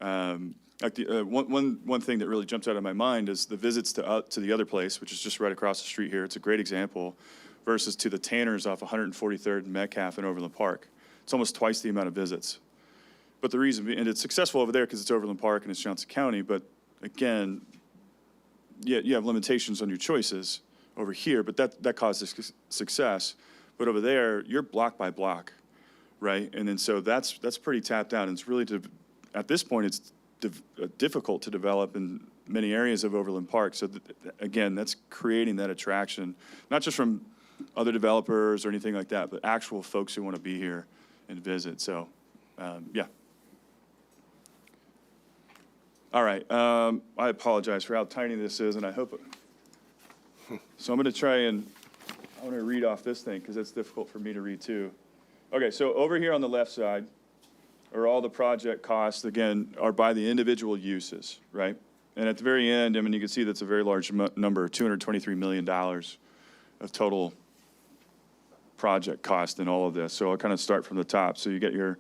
like one thing that really jumps out of my mind is the visits to the other place, which is just right across the street here. It's a great example, versus to the Tanners off 143rd and Metcalf in Overland Park. It's almost twice the amount of visits. But the reason, and it's successful over there because it's Overland Park and it's Johnson County, but again, you have limitations on your choices over here, but that causes success. But over there, you're block by block, right? And then so that's pretty tapped out. And it's really, at this point, it's difficult to develop in many areas of Overland Park. So again, that's creating that attraction, not just from other developers or anything like that, but actual folks who want to be here and visit. So, yeah. All right, I apologize for how tiny this is, and I hope it. So I'm going to try and, I want to read off this thing because it's difficult for me to read too. Okay, so over here on the left side are all the project costs, again, are by the individual uses, right? And at the very end, I mean, you can see that's a very large number, $223 million of total project cost in all of this. So I'll kind of start from the top. So you get your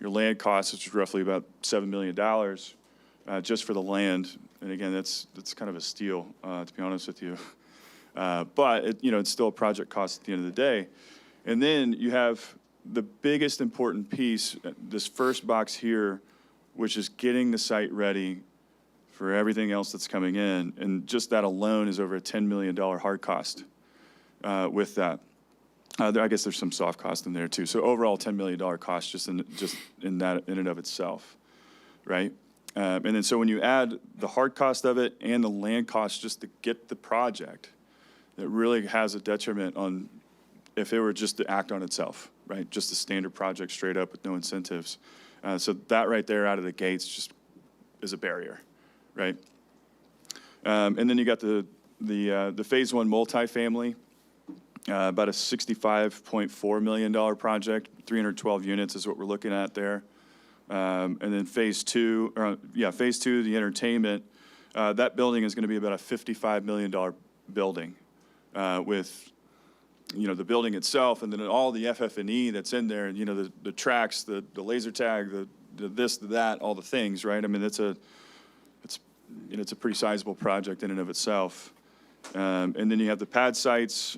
land costs, which is roughly about $7 million. Just for the land, and again, that's kind of a steal, to be honest with you. But it's still a project cost at the end of the day. And then you have the biggest important piece, this first box here, which is getting the site ready for everything else that's coming in, and just that alone is over a $10 million hard cost with that. I guess there's some soft cost in there too. So overall, $10 million cost just in that in and of itself, right? And then so when you add the hard cost of it and the land cost just to get the project, it really has a detriment on if it were just to act on itself, right? Just a standard project straight up with no incentives. So that right there out of the gates just is a barrier, right? And then you got the phase one multifamily, about a $65.4 million project, 312 units is what we're looking at there. And then phase two, the entertainment, that building is going to be about a $55 million building with, the building itself and then all the FF&E that's in there, and, the tracks, the laser tag, the this, the that, all the things, right? I mean, it's a pretty sizable project in and of itself. And then you have the pad sites,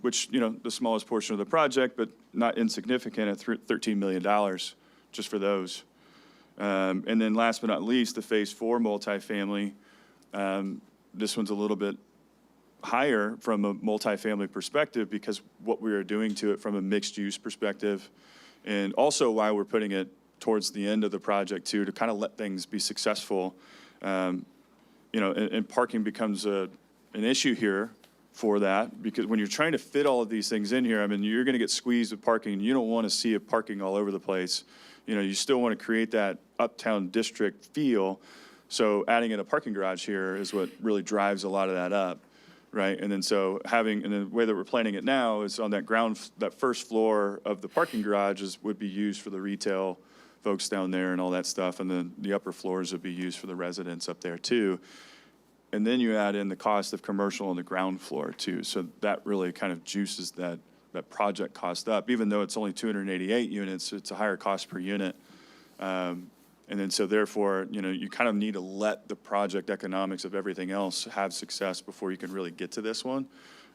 which, the smallest portion of the project, but not insignificant at $13 million just for those. And then last but not least, the Phase 4 multifamily. This one's a little bit higher from a multifamily perspective because what we are doing to it from a mixed-use perspective, and also why we're putting it towards the end of the project too, to kind of let things be successful. And parking becomes an issue here for that, because when you're trying to fit all of these things in here, I mean, you're going to get squeezed with parking, and you don't want to see it parking all over the place. You still want to create that uptown district feel. So adding in a parking garage here is what really drives a lot of that up, right? And then and the way that we're planning it now is on that first floor of the parking garages would be used for the retail folks down there and all that stuff, and then the upper floors would be used for the residents up there too. And then you add in the cost of commercial on the ground floor too. So that really kind of juices that project cost up. Even though it's only 288 units, it's a higher cost per unit. And then so therefore, you kind of need to let the project economics of everything else have success before you can really get to this one.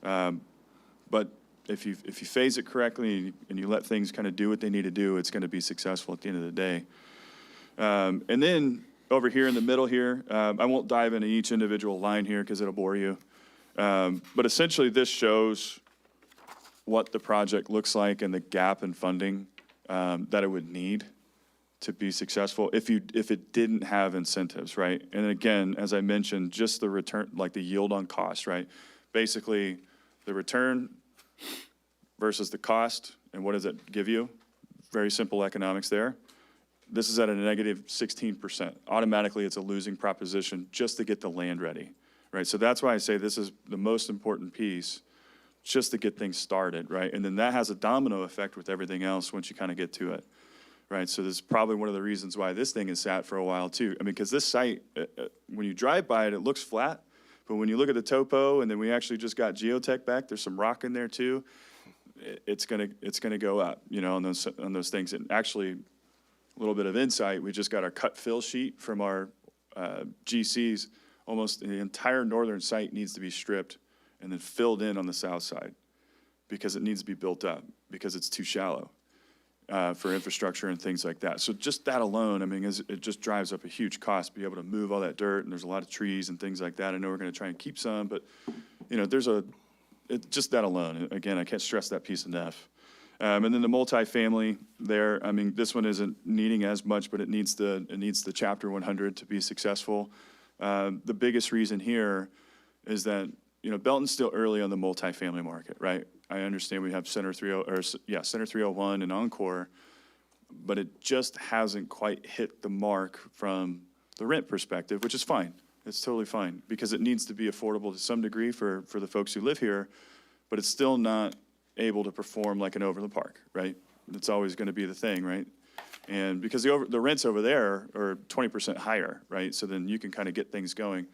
But if you phase it correctly and you let things kind of do what they need to do, it's going to be successful at the end of the day. And then over here in the middle here, I won't dive into each individual line here because it'll bore you. But essentially this shows what the project looks like and the gap in funding that it would need to be successful if it didn't have incentives, right? And again, as I mentioned, just the return, like the yield on cost, right? Basically, the return versus the cost, and what does it give you? Very simple economics there. This is at a negative 16%. Automatically, it's a losing proposition just to get the land ready, right? So that's why I say this is the most important piece, just to get things started, right? And then that has a domino effect with everything else once you kind of get to it, right? So this is probably one of the reasons why this thing is sat for a while too. I mean, because this site, when you drive by it, it looks flat, but when you look at the topo, and then we actually just got geotech back, there's some rock in there too. It's gonna go up, on those things. And actually, a little bit of insight, we just got our cut fill sheet from our GCs. Almost the entire northern site needs to be stripped and then filled in on the south side because it needs to be built up because it's too shallow for infrastructure and things like that. So just that alone, I mean, it just drives up a huge cost to be able to move all that dirt, and there's a lot of trees and things like that. I know we're going to try and keep some, but just that alone. Again, I can't stress that piece enough. And then the multifamily there, I mean, this one isn't needing as much, but it needs the Chapter 100 to be successful. The biggest reason here is that, Belton's still early on the multifamily market, right? I understand we have Center 301 and Encore, but it just hasn't quite hit the mark from the rent perspective, which is fine. It's totally fine because it needs to be affordable to some degree for the folks who live here, but it's still not able to perform like an Overland Park, right? It's always going to be the thing, right? And because the rents over there are 20% higher, right? So then you can kind of get things going.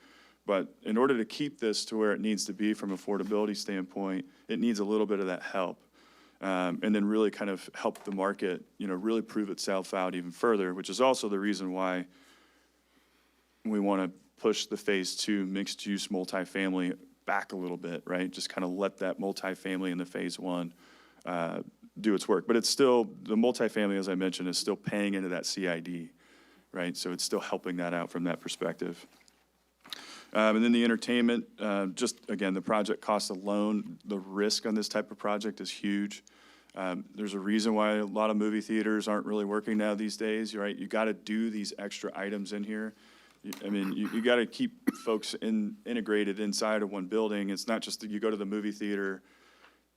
But in order to keep this to where it needs to be from affordability standpoint, it needs a little bit of that help. And then really kind of help the market, really prove itself out even further, which is also the reason why we want to push the Phase 2 mixed-use multifamily back a little bit, right? Just kind of let that multifamily in the Phase 1 do its work. But it's still, the multifamily, as I mentioned, is still paying into that CID, right? So it's still helping that out from that perspective. And then the entertainment, just again, the project cost alone, the risk on this type of project is huge. There's a reason why a lot of movie theaters aren't really working now these days, right? You got to do these extra items in here. I mean, you got to keep folks integrated inside of one building. It's not just that you go to the movie theater.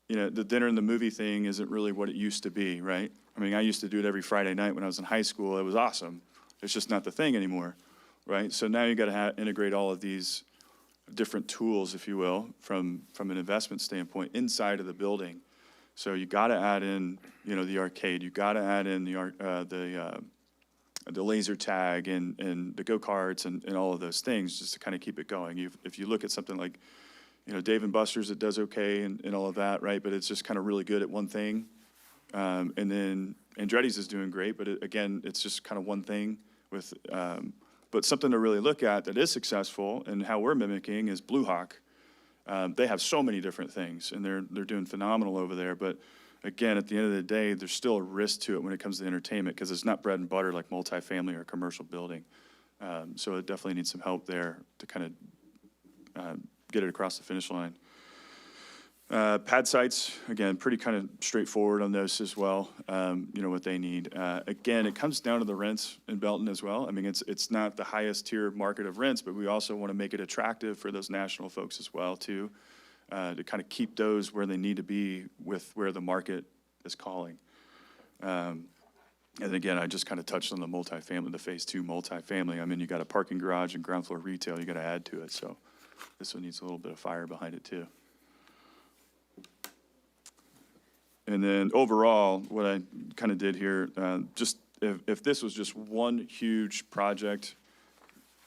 The dinner and the movie thing isn't really what it used to be, right? I mean, I used to do it every Friday night when I was in high school. It was awesome. It's just not the thing anymore, right? So now you got to integrate all of these different tools, if you will, from an investment standpoint inside of the building. So you got to add in, the arcade. You got to add in the laser tag and the go-karts and all of those things just to kind of keep it going. If you look at something like, Dave & Buster's, it does okay and all of that, right? But it's just kind of really good at one thing. And then Andretti's is doing great, but again, it's just kind of one thing with, but something to really look at that is successful and how we're mimicking is Blue Hawk. They have so many different things and they're doing phenomenal over there, but again, at the end of the day, there's still a risk to it when it comes to entertainment, because it's not bread and butter like multifamily or a commercial building. So it definitely needs some help there to kind of get it across the finish line. Pad sites, again, pretty kind of straightforward on those as well, what they need. Again, it comes down to the rents in Belton as well. I mean, it's not the highest tier market of rents, but we also want to make it attractive for those national folks as well, too, to kind of keep those where they need to be with where the market is calling. And again, I just kind of touched on the multifamily, the phase 2 multifamily. I mean, you got a parking garage and ground floor retail, you got to add to it. So this one needs a little bit of fire behind it, too. And then overall, what I kind of did here, just if this was just one huge project,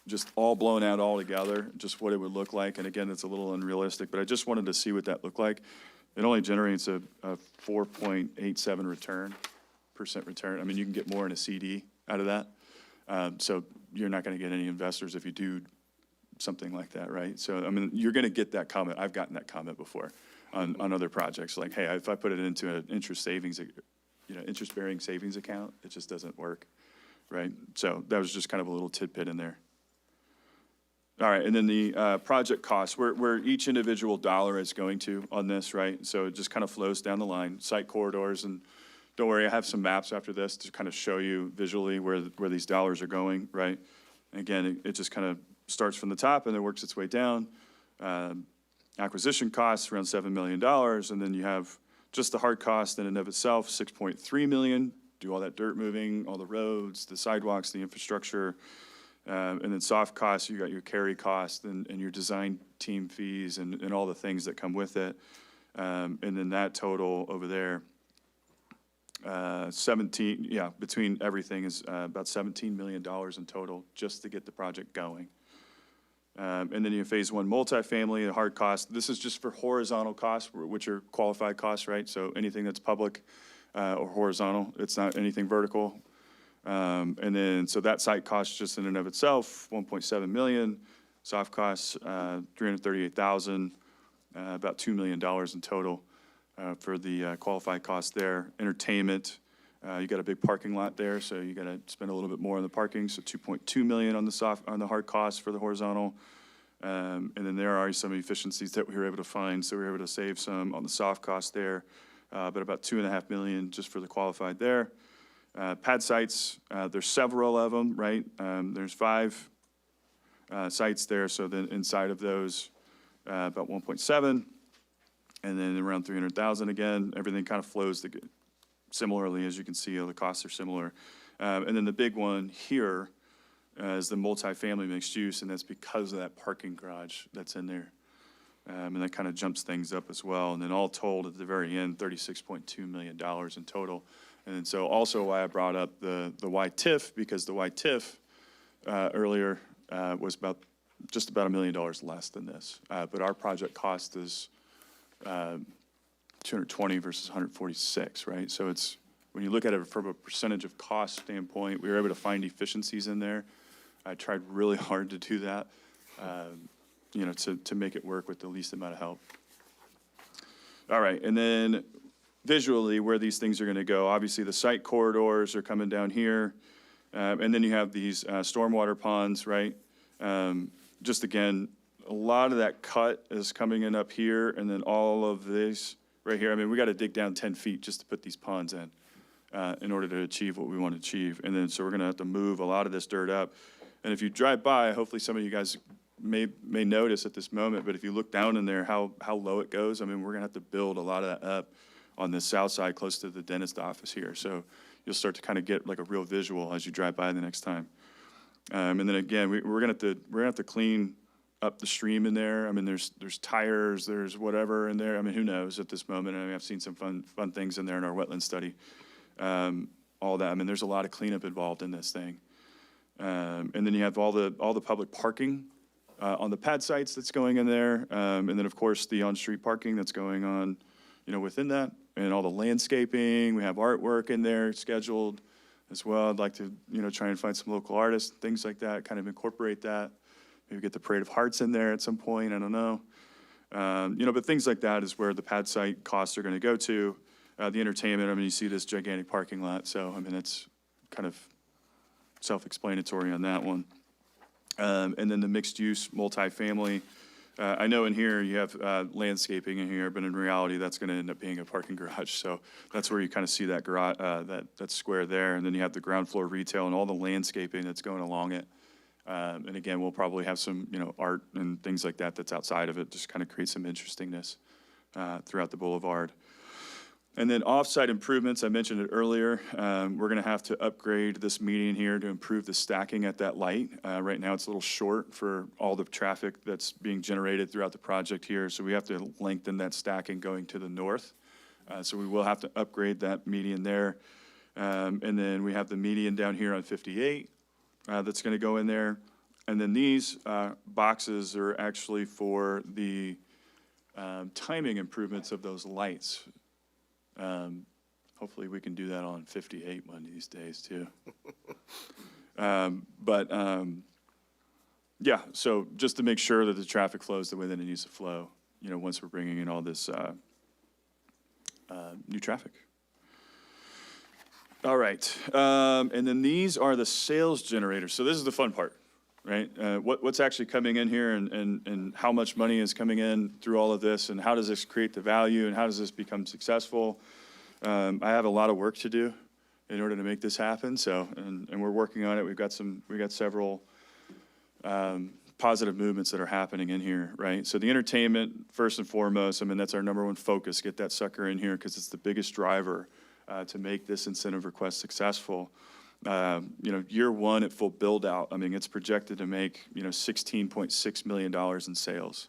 just all blown out all together, just what it would look like. And again, it's a little unrealistic, but I just wanted to see what that looked like. It only generates a 4.87% return. I mean, you can get more in a CD out of that. So you're not going to get any investors if you do something like that, right? So, I mean, you're going to get that comment. I've gotten that comment before on other projects. Like, hey, if I put it into an interest-bearing savings account, it just doesn't work, right? So that was just kind of a little tidbit in there. All right, and then the project costs, where each individual dollar is going to on this, right? So it just kind of flows down the line, site corridors, and don't worry, I have some maps after this to kind of show you visually where these dollars are going, right? And again, it just kind of starts from the top and then works its way down. Acquisition costs around $7 million, and then you have just the hard cost in and of itself, $6.3 million. Do all that dirt moving, all the roads, the sidewalks, the infrastructure, and then soft costs. You got your carry cost and your design team fees and all the things that come with it, and then that total over there, between everything is about $17 million in total just to get the project going. And then you have phase 1 multifamily, the hard cost. This is just for horizontal costs, which are qualified costs, right? So anything that's public or horizontal, it's not anything vertical. And then, so that site cost just in and of itself, $1.7 million. Soft costs, $338,000, about $2 million in total for the qualified cost there. Entertainment, you got a big parking lot there, so you got to spend a little bit more on the parking. So $2.2 million on the hard costs for the horizontal. And then there are some efficiencies that we were able to find, so we were able to save some on the soft cost there, but about $2.5 million just for the qualified there. Pad sites, there's several of them, right? There's 5 sites there, so then inside of those, about 1.7, and then around 300,000 again. Everything kind of flows similarly, as you can see, the costs are similar. And then the big one here is the multifamily mixed use, and that's because of that parking garage that's in there. And that kind of jumps things up as well. And then all told, at the very end, $36.2 million in total. And then so also why I brought up the YTIF, because the YTIF earlier was just about $1 million less than this. But our project cost is 220 versus 146, right? So it's, when you look at it from a percentage of cost standpoint, we were able to find efficiencies in there. I tried really hard to do that, to make it work with the least amount of help. All right, and then visually where these things are going to go, obviously the site corridors are coming down here, and then you have these stormwater ponds, right? Just again, a lot of that cut is coming in up here, and then all of this right here. I mean, we got to dig down 10 feet just to put these ponds in order to achieve what we want to achieve. And then so we're going to have to move a lot of this dirt up. And if you drive by, hopefully some of you guys may notice at this moment, but if you look down in there, how low it goes, I mean, we're going to have to build a lot of that up on the south side close to the dentist office here. So you'll start to kind of get like a real visual as you drive by the next time. And then again, we're going to have to clean up the stream in there. I mean, there's tires, there's whatever in there. I mean, who knows at this moment? I mean, I've seen some fun things in there in our wetland study. All that. I mean, there's a lot of cleanup involved in this thing. And then you have all the public parking on the pad sites that's going in there, and then of course the on-street parking that's going on, within that, and all the landscaping. We have artwork in there scheduled as well. I'd like to, try and find some local artists, things like that, kind of incorporate that. Maybe get the Parade of Hearts in there at some point. I don't know. But things like that is where the pad site costs are going to go to. The entertainment, I mean, you see this gigantic parking lot, so, I mean, it's kind of self-explanatory on that one. And then the mixed-use multifamily, I know in here you have landscaping in here, but in reality, that's going to end up being a parking garage. So that's where you kind of see that garage, that square there. And then you have the ground floor retail and all the landscaping that's going along it. And again, we'll probably have some, art and things like that that's outside of it, just kind of create some interestingness throughout the boulevard. And then off-site improvements, I mentioned it earlier. We're going to have to upgrade this median here to improve the stacking at that light. Right now, it's a little short for all the traffic that's being generated throughout the project here, so we have to lengthen that stacking going to the north. So we will have to upgrade that median there. And then we have the median down here on 58 that's going to go in there. And then these boxes are actually for the timing improvements of those lights. Hopefully we can do that on 58 one of these days too. Yeah, so just to make sure that the traffic flows the way that it needs to flow, once we're bringing in all this new traffic. All right, and then these are the sales generators. So this is the fun part, right? What's actually coming in here and how much money is coming in through all of this, and how does this create the value, and how does this become successful? I have a lot of work to do in order to make this happen. So, and we're working on it. We got several positive movements that are happening in here, right? So the entertainment, first and foremost, I mean, that's our number one focus. Get that sucker in here because it's the biggest driver to make this incentive request successful. Year one at full build out, I mean, it's projected to make, $16.6 million in sales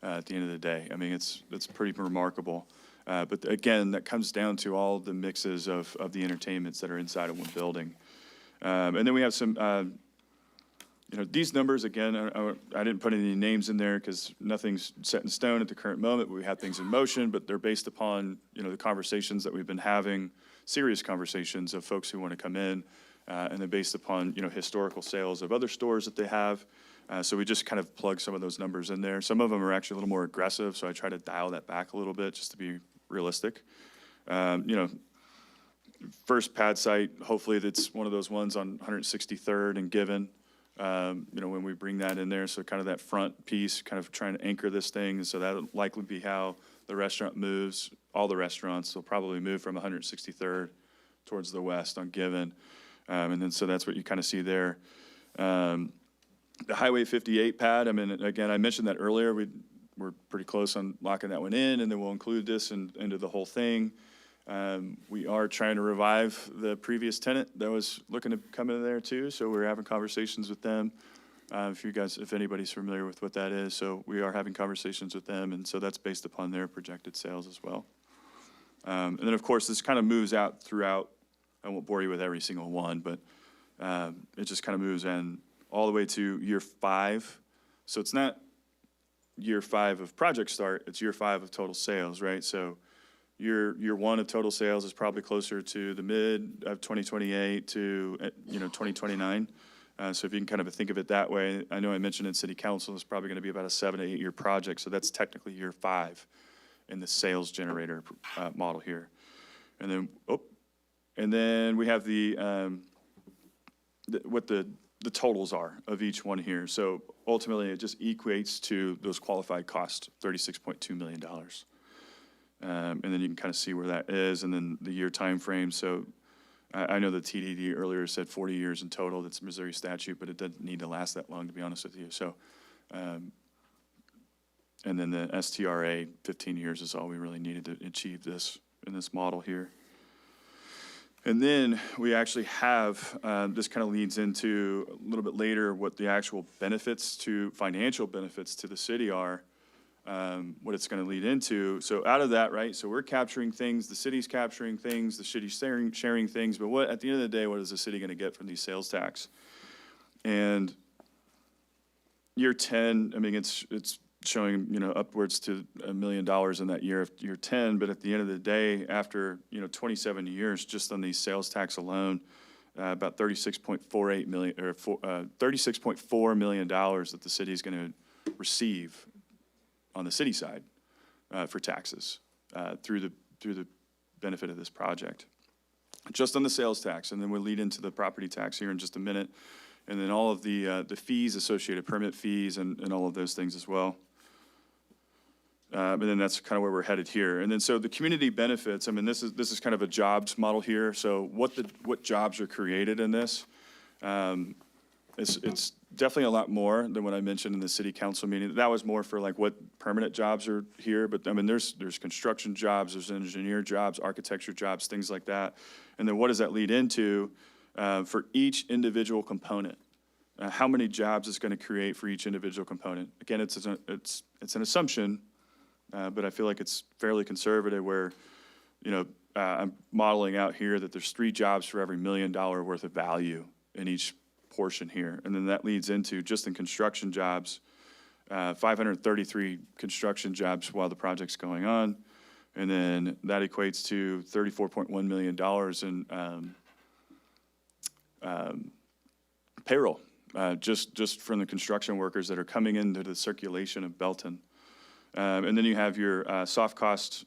at the end of the day. I mean, it's pretty remarkable. But again, that comes down to all the mixes of the entertainments that are inside of one building. And then we have some, these numbers, again, I didn't put any names in there because nothing's set in stone at the current moment, but we have things in motion, but they're based upon, the conversations that we've been having, serious conversations of folks who want to come in, and they're based upon, historical sales of other stores that they have. So we just kind of plug some of those numbers in there. Some of them are actually a little more aggressive, so I try to dial that back a little bit just to be realistic. First pad site, hopefully that's one of those ones on 163rd and Given, when we bring that in there. So kind of that front piece, kind of trying to anchor this thing. So that'll likely be how the restaurant moves. All the restaurants will probably move from 163rd towards the west on Given. And then so that's what you kind of see there. The Highway 58 pad, I mean, again, I mentioned that earlier. We're pretty close on locking that one in, and then we'll include this into the whole thing. We are trying to revive the previous tenant that was looking to come in there too, so we're having conversations with them. If anybody's familiar with what that is, so we are having conversations with them, and so that's based upon their projected sales as well. And then, of course, this kind of moves out throughout. I won't bore you with every single one, but it just kind of moves in all the way to year 5. So it's not year 5 of project start, it's year 5 of total sales, right? So year 1 of total sales is probably closer to the mid of 2028 to, 2029. So if you can kind of think of it that way, I know I mentioned in city council, it's probably going to be about a 7 to 8 year project. So that's technically year 5 in the sales generator model here. And then we have what the totals are of each one here. So ultimately, it just equates to those qualified costs, $36.2 million. And then you can kind of see where that is, and then the year time frame. So I know the TDD earlier said 40 years in total. That's a Missouri statute, but it doesn't need to last that long, to be honest with you. So, and then the STRA, 15 years is all we really needed to achieve this in this model here. And then we actually have, this kind of leads into a little bit later what the actual financial benefits to the city are, what it's going to lead into. So out of that, right, so we're capturing things, the city's capturing things, the city's sharing things, but at the end of the day, what is the city going to get from these sales tax? And year 10, I mean, it's showing, upwards to $1 million in that year 10, but at the end of the day, after, 27 years, just on these sales tax alone, about $36.4 million that the city is going to receive on the city side for taxes through the benefit of this project. Just on the sales tax, and then we'll lead into the property tax here in just a minute, and then all of the fees associated, permit fees and all of those things as well. And then that's kind of where we're headed here. And then so the community benefits, I mean, this is kind of a jobs model here. So what jobs are created in this? It's definitely a lot more than what I mentioned in the city council meeting. That was more for like what permanent jobs are here, but I mean, there's construction jobs, there's engineer jobs, architecture jobs, things like that. And then what does that lead into for each individual component? How many jobs it's going to create for each individual component? Again, it's an assumption, but I feel like it's fairly conservative where, I'm modeling out here that there's 3 jobs for every $1 million worth of value in each portion here. And then that leads into, just in construction jobs, 533 construction jobs while the project's going on. And then that equates to $34.1 million in payroll, just from the construction workers that are coming into the circulation of Belton. And then you have your soft cost,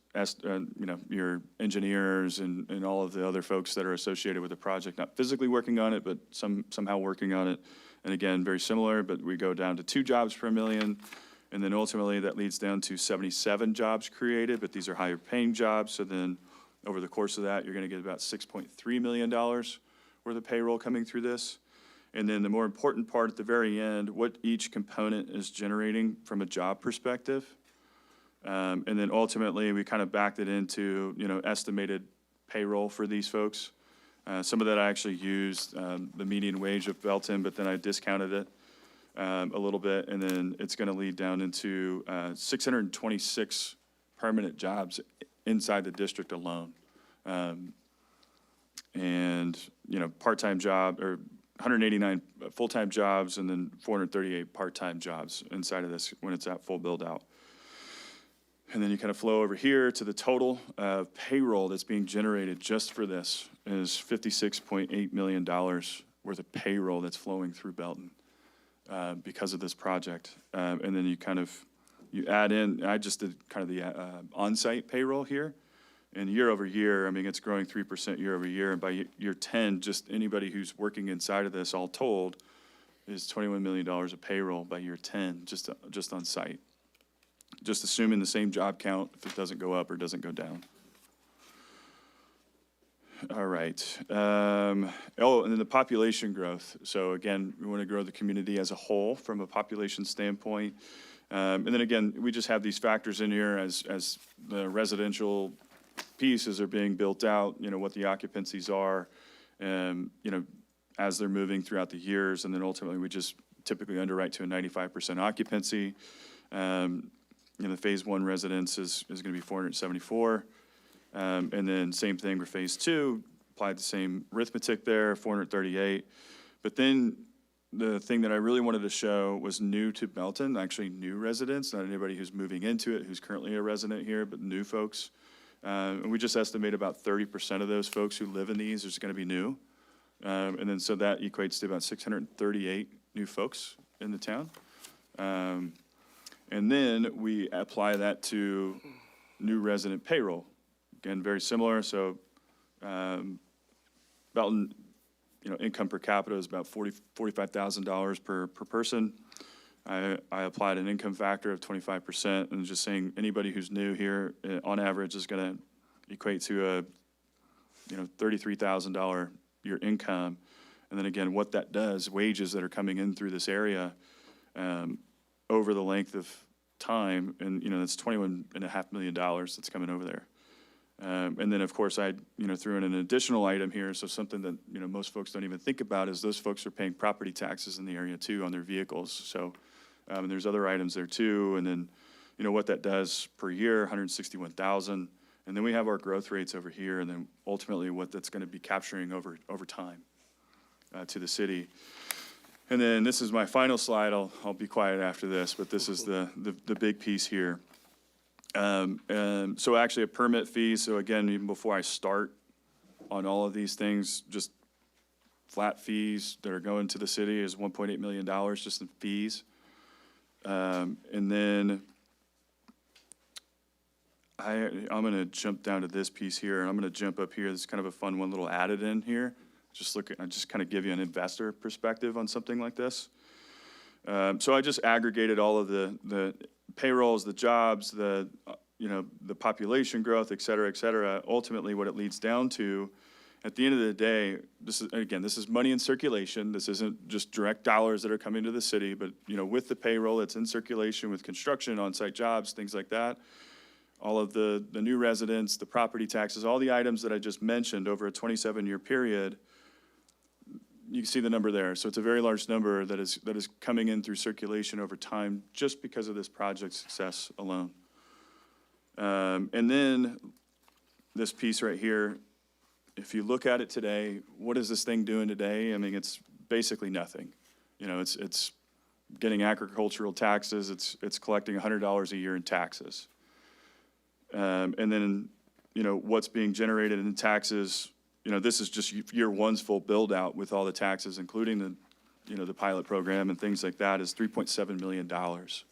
your engineers and all of the other folks that are associated with the project, not physically working on it, but somehow working on it. And again, very similar, but we go down to 2 jobs per million. And then ultimately that leads down to 77 jobs created, but these are higher paying jobs. So then over the course of that, you're going to get about $6.3 million worth of payroll coming through this. And then the more important part at the very end, what each component is generating from a job perspective. And then ultimately, we kind of backed it into, estimated payroll for these folks. Some of that I actually used the median wage of Belton, but then I discounted it a little bit. And then it's going to lead down into 626 permanent jobs inside the district alone. And, part-time job, or 189 full-time jobs, and then 438 part-time jobs inside of this when it's at full build-out. And then you kind of flow over here to the total payroll that's being generated just for this is $56.8 million worth of payroll that's flowing through Belton because of this project. And then you add in, I just did kind of the on-site payroll here. And year over year, I mean, it's growing 3% year over year. And by year 10, just anybody who's working inside of this, all told, is $21 million of payroll by year 10, just on site. Just assuming the same job count if it doesn't go up or doesn't go down. All right. And then the population growth. So again, we want to grow the community as a whole from a population standpoint. And then again, we just have these factors in here as the residential pieces are being built out, what the occupancies are, as they're moving throughout the years. And then ultimately, we just typically underwrite to a 95% occupancy. The phase 1 residence is going to be 474. And then same thing for phase 2, applied the same arithmetic there, 438. But then the thing that I really wanted to show was new to Belton, actually new residents, not anybody who's moving into it, who's currently a resident here, but new folks. And we just estimate about 30% of those folks who live in these is going to be new. And then so that equates to about 638 new folks in the town. And then we apply that to new resident payroll. Again, very similar. So Belton, income per capita is about $45,000 per person. I applied an income factor of 25%, and just saying anybody who's new here, on average, is going to equate to a $33,000 year income. And then again, what that does, wages that are coming in through this area over the length of time, and that's $21.5 million that's coming over there. And then, of course, I threw in an additional item here. So something that most folks don't even think about is those folks are paying property taxes in the area too on their vehicles. So there's other items there too. And then what that does per year, 161,000. And then we have our growth rates over here, and then ultimately what that's going to be capturing over time to the city. And then this is my final slide. I'll be quiet after this, but this is the big piece here. So actually a permit fee. So again, even before I start on all of these things, just flat fees that are going to the city is $1.8 million just in fees. And then I'm going to jump down to this piece here, and I'm going to jump up here. This is kind of a fun one, little added in here. I just kind of give you an investor perspective on something like this. So I just aggregated all of the payrolls, the jobs, the population growth, et cetera, ultimately what it leads down to, at the end of the day, this is money in circulation. This isn't just direct dollars that are coming to the city, but, with the payroll that's in circulation, with construction, on-site jobs, things like that, all of the new residents, the property taxes, all the items that I just mentioned over a 27-year period, you can see the number there. So it's a very large number that is coming in through circulation over time just because of this project's success alone. And then this piece right here, if you look at it today, what is this thing doing today? I mean, it's basically nothing. It's getting agricultural taxes. It's collecting $100 a year in taxes. And then, what's being generated in taxes, this is just year one's full build out with all the taxes, including the pilot program and things like that, is $3.7 million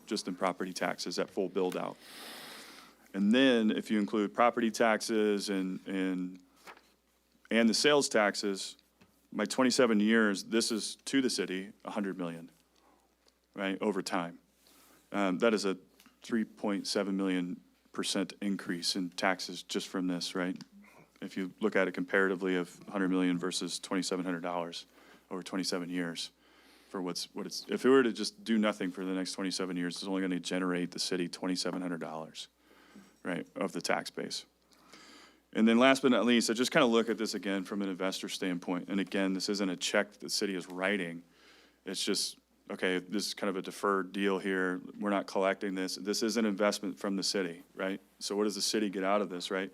just in property taxes at full build out. And then if you include property taxes and the sales taxes, by 27 years, this is to the city, $100 million, right, over time. That is a 3.7 million % increase in taxes just from this, right? If you look at it comparatively of 100 million versus $2,700 over 27 years for if it were to just do nothing for the next 27 years, it's only going to generate the city $2,700, right, of the tax base. And then last but not least, I just kind of look at this again from an investor standpoint. And again, this isn't a check that the city is writing. It's just, okay, this is kind of a deferred deal here. We're not collecting this. This is an investment from the city, right? So what does the city get out of this, right?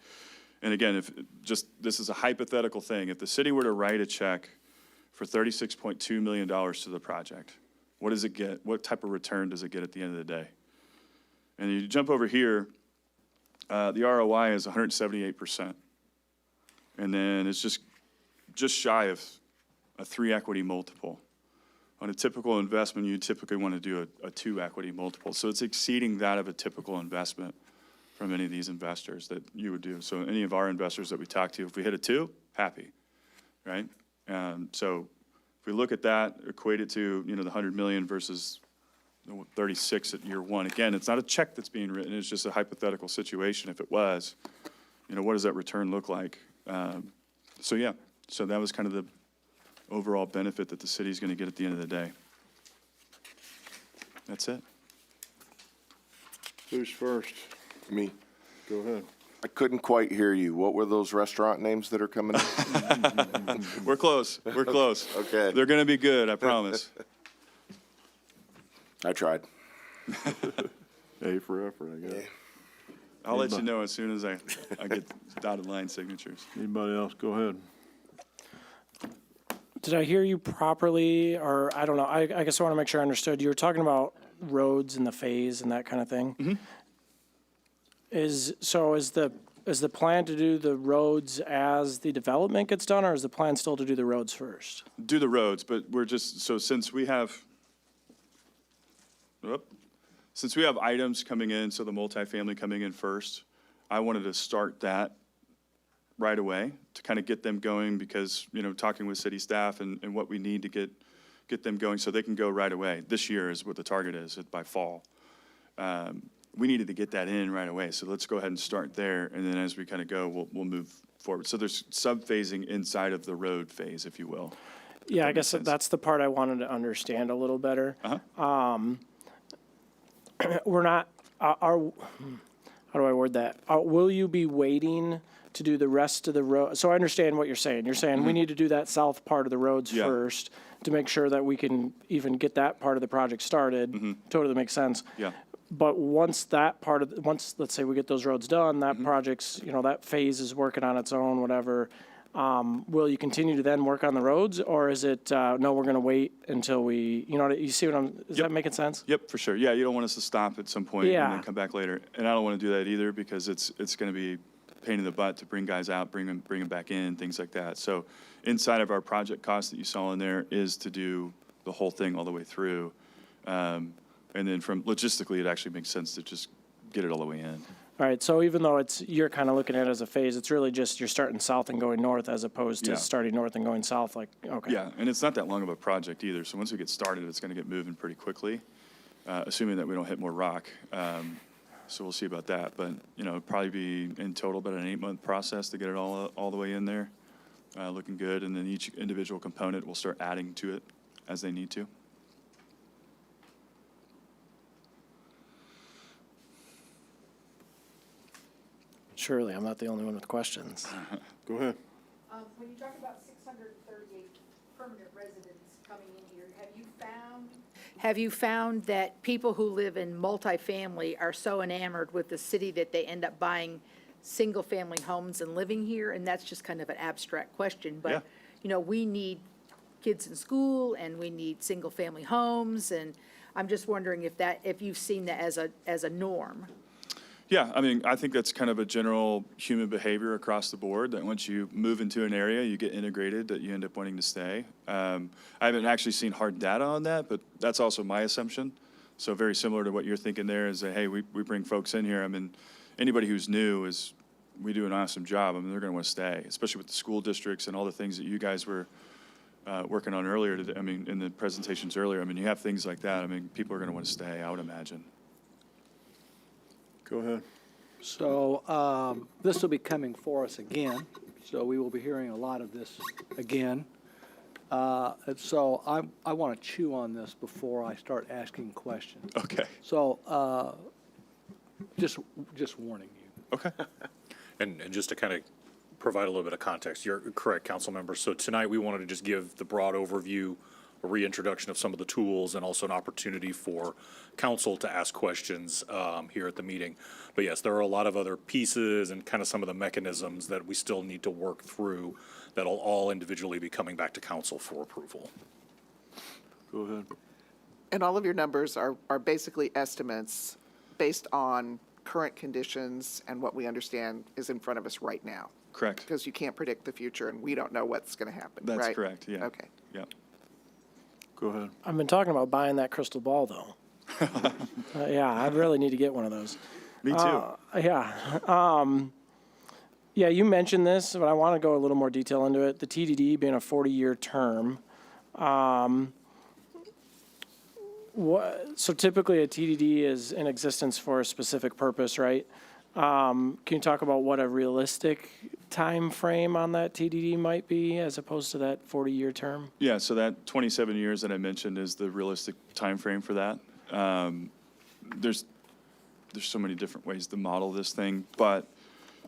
And again, this is a hypothetical thing. If the city were to write a check for $36.2 million to the project, what does it get? What type of return does it get at the end of the day? And you jump over here, the ROI is 178%. And then it's just shy of a 3 equity multiple. On a typical investment, you typically want to do a 2 equity multiple. So it's exceeding that of a typical investment from any of these investors that you would do. So any of our investors that we talk to, if we hit a 2, happy, right? So if we look at that, equate it to, the 100 million versus 36 at year one. Again, it's not a check that's being written. It's just a hypothetical situation. If it was, what does that return look like? So that was kind of the overall benefit that the city's going to get at the end of the day. That's it. Who's first? Me. Go ahead. I couldn't quite hear you. What were those restaurant names that are coming in? We're close. We're close. Okay. They're going to be good, I promise. I tried. A for effort, I guess. I'll let you know as soon as I get dotted line signatures. Anybody else? Go ahead. Did I hear you properly, or I don't know, I guess I want to make sure I understood. You were talking about roads and the phase and that kind of thing. Mm-hmm. Is the plan to do the roads as the development gets done, or is the plan still to do the roads first? Do the roads, but since we have items coming in, so the multifamily coming in first, I wanted to start that right away to kind of get them going because, talking with city staff and what we need to get them going so they can go right away. This year is what the target is by fall. We needed to get that in right away. So let's go ahead and start there. And then as we kind of go, we'll move forward. So there's sub-phasing inside of the road phase, if you will. Yeah, I guess that's the part I wanted to understand a little better. We're not, how do I word that? Will you be waiting to do the rest of the road? So I understand what you're saying. You're saying we need to do that south part of the roads first to make sure that we can even get that part of the project started. Totally makes sense. Yeah. But once let's say we get those roads done, that project's, that phase is working on its own, whatever. Will you continue to then work on the roads, or is it, no, we're going to wait until we, you see what is that making sense? Yep, for sure. Yeah, you don't want us to stop at some point Yeah. and then come back later. And I don't want to do that either because it's going to be a pain in the butt to bring guys out, bring them back in, things like that. So inside of our project cost that you saw in there is to do the whole thing all the way through. And then from logistically, it actually makes sense to just get it all the way in. All right, so even though you're kind of looking at it as a phase, it's really just you're starting south and going north as opposed to Yeah. starting north and going south, like, okay. Yeah, and it's not that long of a project either, so once we get started, it's going to get moving pretty quickly, assuming that we don't hit more rock. So we'll see about that, but, probably be in total about an 8-month process to get it all the way in there, looking good, and then each individual component will start adding to it as they need to. Surely, I'm not the only one with questions. Go ahead. When you talk about 638 permanent residents coming in here, have you found that people who live in multifamily are so enamored with the city that they end up buying single-family homes and living here? And that's just kind of an abstract question, Yeah. but, we need kids in school, and we need single-family homes, and I'm just wondering if you've seen that as a norm. Yeah, I think that's kind of a general human behavior across the board, that once you move into an area, you get integrated, that you end up wanting to stay. I haven't actually seen hard data on that, but that's also my assumption. So very similar to what you're thinking there is that, hey, we bring folks in here. Anybody who's new we do an awesome job. They're going to want to stay, especially with the school districts and all the things that you guys were working on earlier today. In the presentations earlier, you have things like that. People are going to want to stay, I would imagine. Go ahead. So this will be coming for us again, so we will be hearing a lot of this again. And so I want to chew on this before I start asking questions. Okay. So just warning you. Okay. And just to kind of provide a little bit of context, you're correct, council members. So tonight, we wanted to just give the broad overview, a reintroduction of some of the tools, and also an opportunity for council to ask questions here at the meeting. But yes, there are a lot of other pieces and kind of some of the mechanisms that we still need to work through that'll all individually be coming back to council for approval. Go ahead. And all of your numbers are basically estimates based on current conditions and what we understand is in front of us right now. Correct. Because you can't predict the future, and we don't know what's going to happen, right? That's correct, yeah. Okay. Yeah. Go ahead. I've been talking about buying that crystal ball, though. Yeah, I really need to get one of those. Me too. Yeah, you mentioned this, but I want to go a little more detail into it. The TDD being a 40-year term. So typically a TDD is in existence for a specific purpose, right? Can you talk about what a realistic time frame on that TDD might be as opposed to that 40-year term? Yeah, so that 27 years that I mentioned is the realistic time frame for that. There's so many different ways to model this thing, but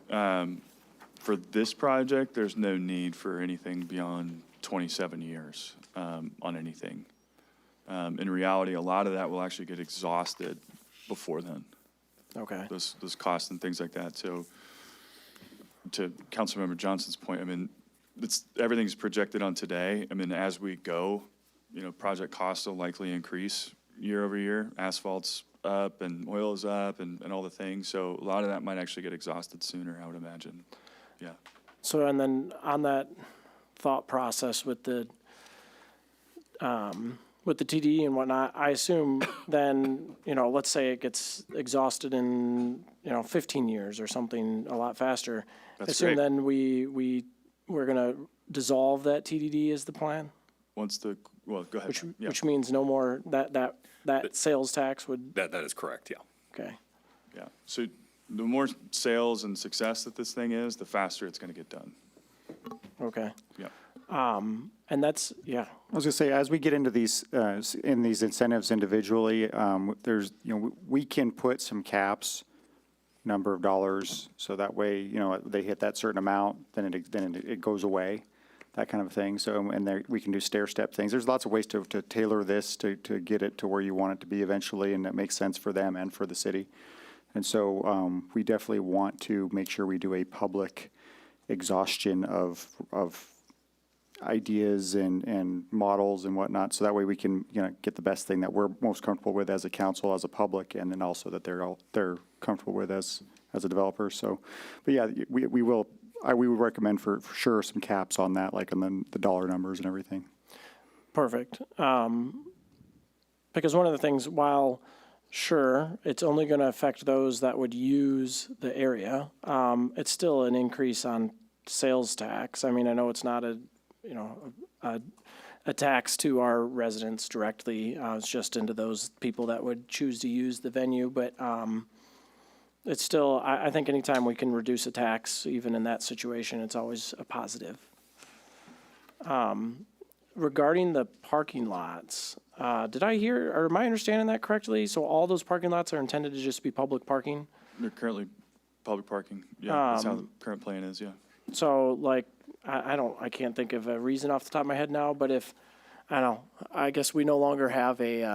for this project, there's no need for anything beyond 27 years on anything. In reality, a lot of that will actually get exhausted before then. Okay. Those costs and things like that. So to Councilmember Johnson's point, everything's projected on today. As we go, project costs will likely increase year over year. Asphalt's up and oil is up and all the things. So a lot of that might actually get exhausted sooner, I would imagine. Yeah. So, and then on that thought process with the TDE and whatnot, I assume then, let's say it gets exhausted in, 15 years or something a lot faster. That's I assume great. then we're going to dissolve that TDD is the plan? Well, go ahead. Yeah. Which means no more, that sales tax would, That is correct, yeah. okay. Yeah. So the more sales and success that this thing is, the faster it's going to get done. Okay. Yeah. And that's, yeah. I was going to say, as we get into these incentives individually, we can put some caps, number of dollars, so that way, they hit that certain amount, then it goes away, that kind of thing. So, and there, we can do stair-step things. There's lots of ways to tailor this to get it to where you want it to be eventually, and that makes sense for them and for the city. And so we definitely want to make sure we do a public exhaustion of ideas and models and whatnot, so that way we can get the best thing that we're most comfortable with as a council, as a public, and then also that they're comfortable with as a developer. So, but yeah, we would recommend for sure some caps on that, like on the dollar numbers and everything. Perfect. Because one of the things, while sure, it's only going to affect those that would use the area. It's still an increase on sales tax. I mean, I know it's not a, you know, a tax to our residents directly. It's just into those people that would choose to use the venue, but it's still, I think anytime we can reduce a tax, even in that situation, it's always a positive. Regarding the parking lots, did I hear, or am I understanding that correctly? So all those parking lots are intended to just be public parking? They're currently public parking. Yeah, that's how the current plan is, yeah. So like, I can't think of a reason off the top of my head now, but if, I don't know, I guess we no longer have the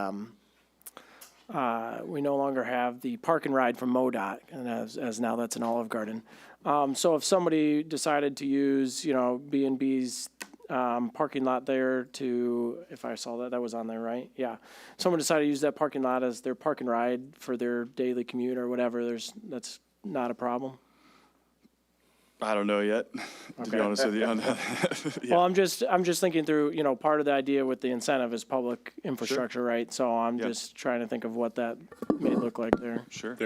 park and ride from MoDOT, and as now that's an Olive Garden. So if somebody decided to use, you know, B&B's parking lot there to, if I saw that was on there, right? Yeah. Someone decided to use that parking lot as their park and ride for their daily commute or whatever, that's not a problem. I don't know yet, to be honest with you on that. Yeah. Well, I'm just thinking through, you know, part of the idea with the incentive is public infrastructure, right? So I'm just trying to think of what that may look like there. Sure.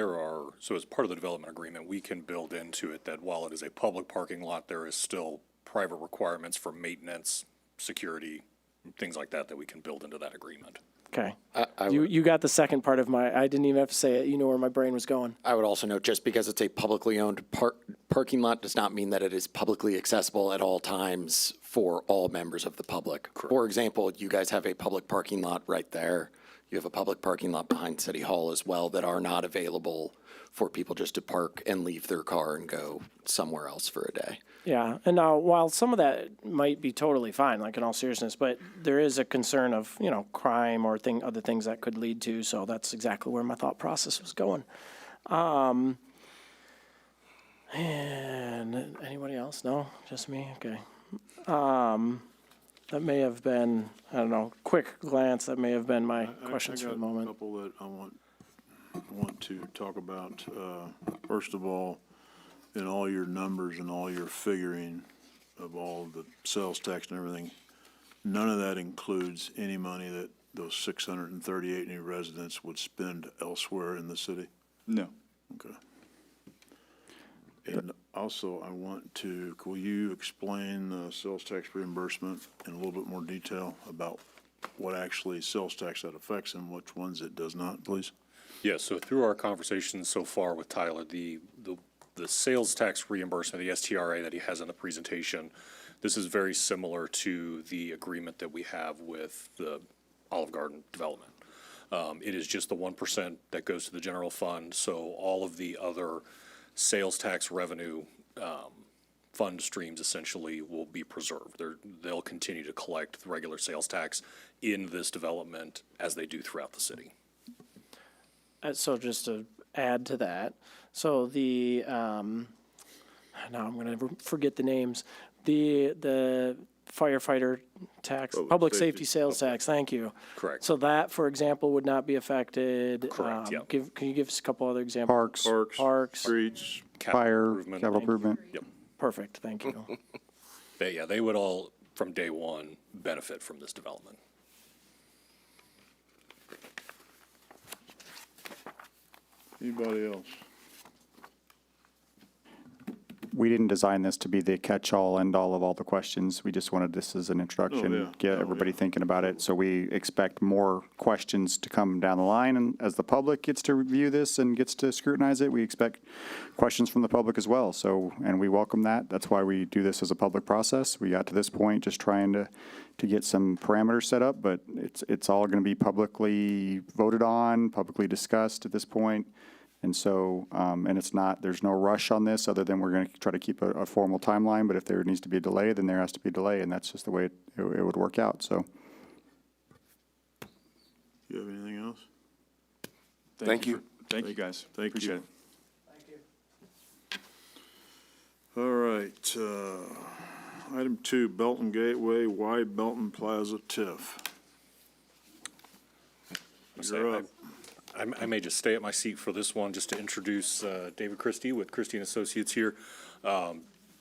So as part of the development agreement, we can build into it that while it is a public parking lot, there is still private requirements for maintenance, security, things like that we can build into that agreement. Okay. You got the second part of I didn't even have to say it. You know where my brain was going. I would also note, just because it's a publicly owned parking lot does not mean that it is publicly accessible at all times for all members of the public. Correct. For example, you guys have a public parking lot right there. You have a public parking lot behind City Hall as well that are not available for people just to park and leave their car and go somewhere else for a day. Yeah, and now while some of that might be totally fine, like in all seriousness, but there is a concern of, you know, crime or other things that could lead to, so that's exactly where my thought process was going. And anybody else? No, just me? Okay. That may have been, I don't know, quick glance, that may have been my questions for the I moment. got a couple that I want to talk about. First of all, in all your numbers and all your figuring of all the sales tax and everything, none of that includes any money that those 638 new residents would spend elsewhere in the city? No. Okay. And also, I want to, will you explain the sales tax reimbursement in a little bit more detail about what actually sales tax that affects and which ones it does not, please? Yeah, so through our conversations so far with Tyler, the sales tax reimbursement, the STRA that he has in the presentation, this is very similar to the agreement that we have with the Olive Garden development. It is just the 1% that goes to the general fund, so all of the other sales tax revenue fund streams essentially will be preserved. They'll continue to collect the regular sales tax in this development as they do throughout the city. So just to add to that, so the, now I'm going to forget the names, the firefighter tax, public safety sales tax, thank you. Correct. So that, for example, would not be affected. Correct, yeah. Can you give us a couple other examples? Parks. Streets. Fire, capital improvement. Yep. Perfect, thank you. They would all, from day one, benefit from this development. Anybody else? We didn't design this to be the catch-all, end-all of all the questions. We just wanted this as an introduction, Oh, yeah. get everybody thinking about it. So we expect more questions to come down the line, and as the public gets to review this and gets to scrutinize it, we expect questions from the public as well. So, and we welcome that. That's why we do this as a public process. We got to this point just trying to get some parameters set up, but it's all going to be publicly voted on, publicly discussed at this point. And so, and it's not, there's no rush on this other than we're going to try to keep a formal timeline. But if there needs to be a delay, then there has to be a delay. And that's just the way it would work out. So. You have anything else? Thank you. Thank you, guys. Thank Appreciate you. it. All right, item 2, Belton Gateway, Y Belton Plaza TIF. You're up. I may just stay at my seat for this one, just to introduce David Christie with Christie and Associates here.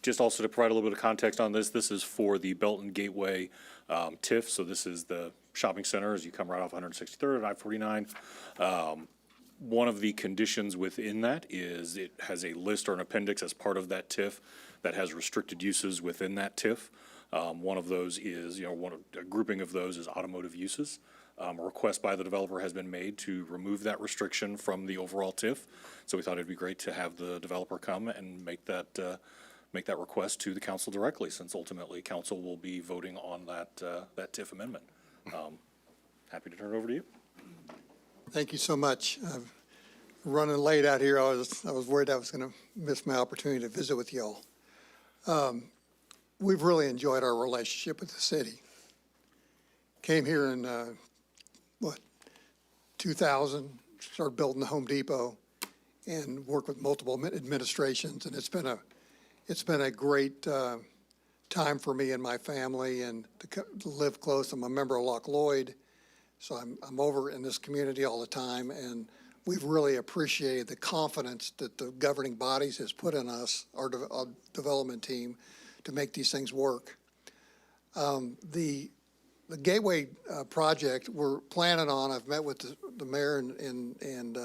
Just also to provide a little bit of context on this, this is for the Belton Gateway TIF. So this is the shopping center as you come right off 163rd and I-49. One of the conditions within that is it has a list or an appendix as part of that TIF that has restricted uses within that TIF. One of those is, a grouping of those is automotive uses. A request by the developer has been made to remove that restriction from the overall TIF. So we thought it'd be great to have the developer come and make that request to the council directly, since ultimately council will be voting on that TIF amendment. Happy to turn it over to you. Thank you so much. I'm running late out here. I was worried I was going to miss my opportunity to visit with y'all. We've really enjoyed our relationship with the city. Came here in, 2000, started building the Home Depot and worked with multiple administrations. And it's been a great time for me and my family and to live close. I'm a member of Loch Lloyd. So I'm over in this community all the time, and we've really appreciated the confidence that the governing bodies has put in us, our development team, to make these things work. The Gateway project we're planning on, I've met with the mayor and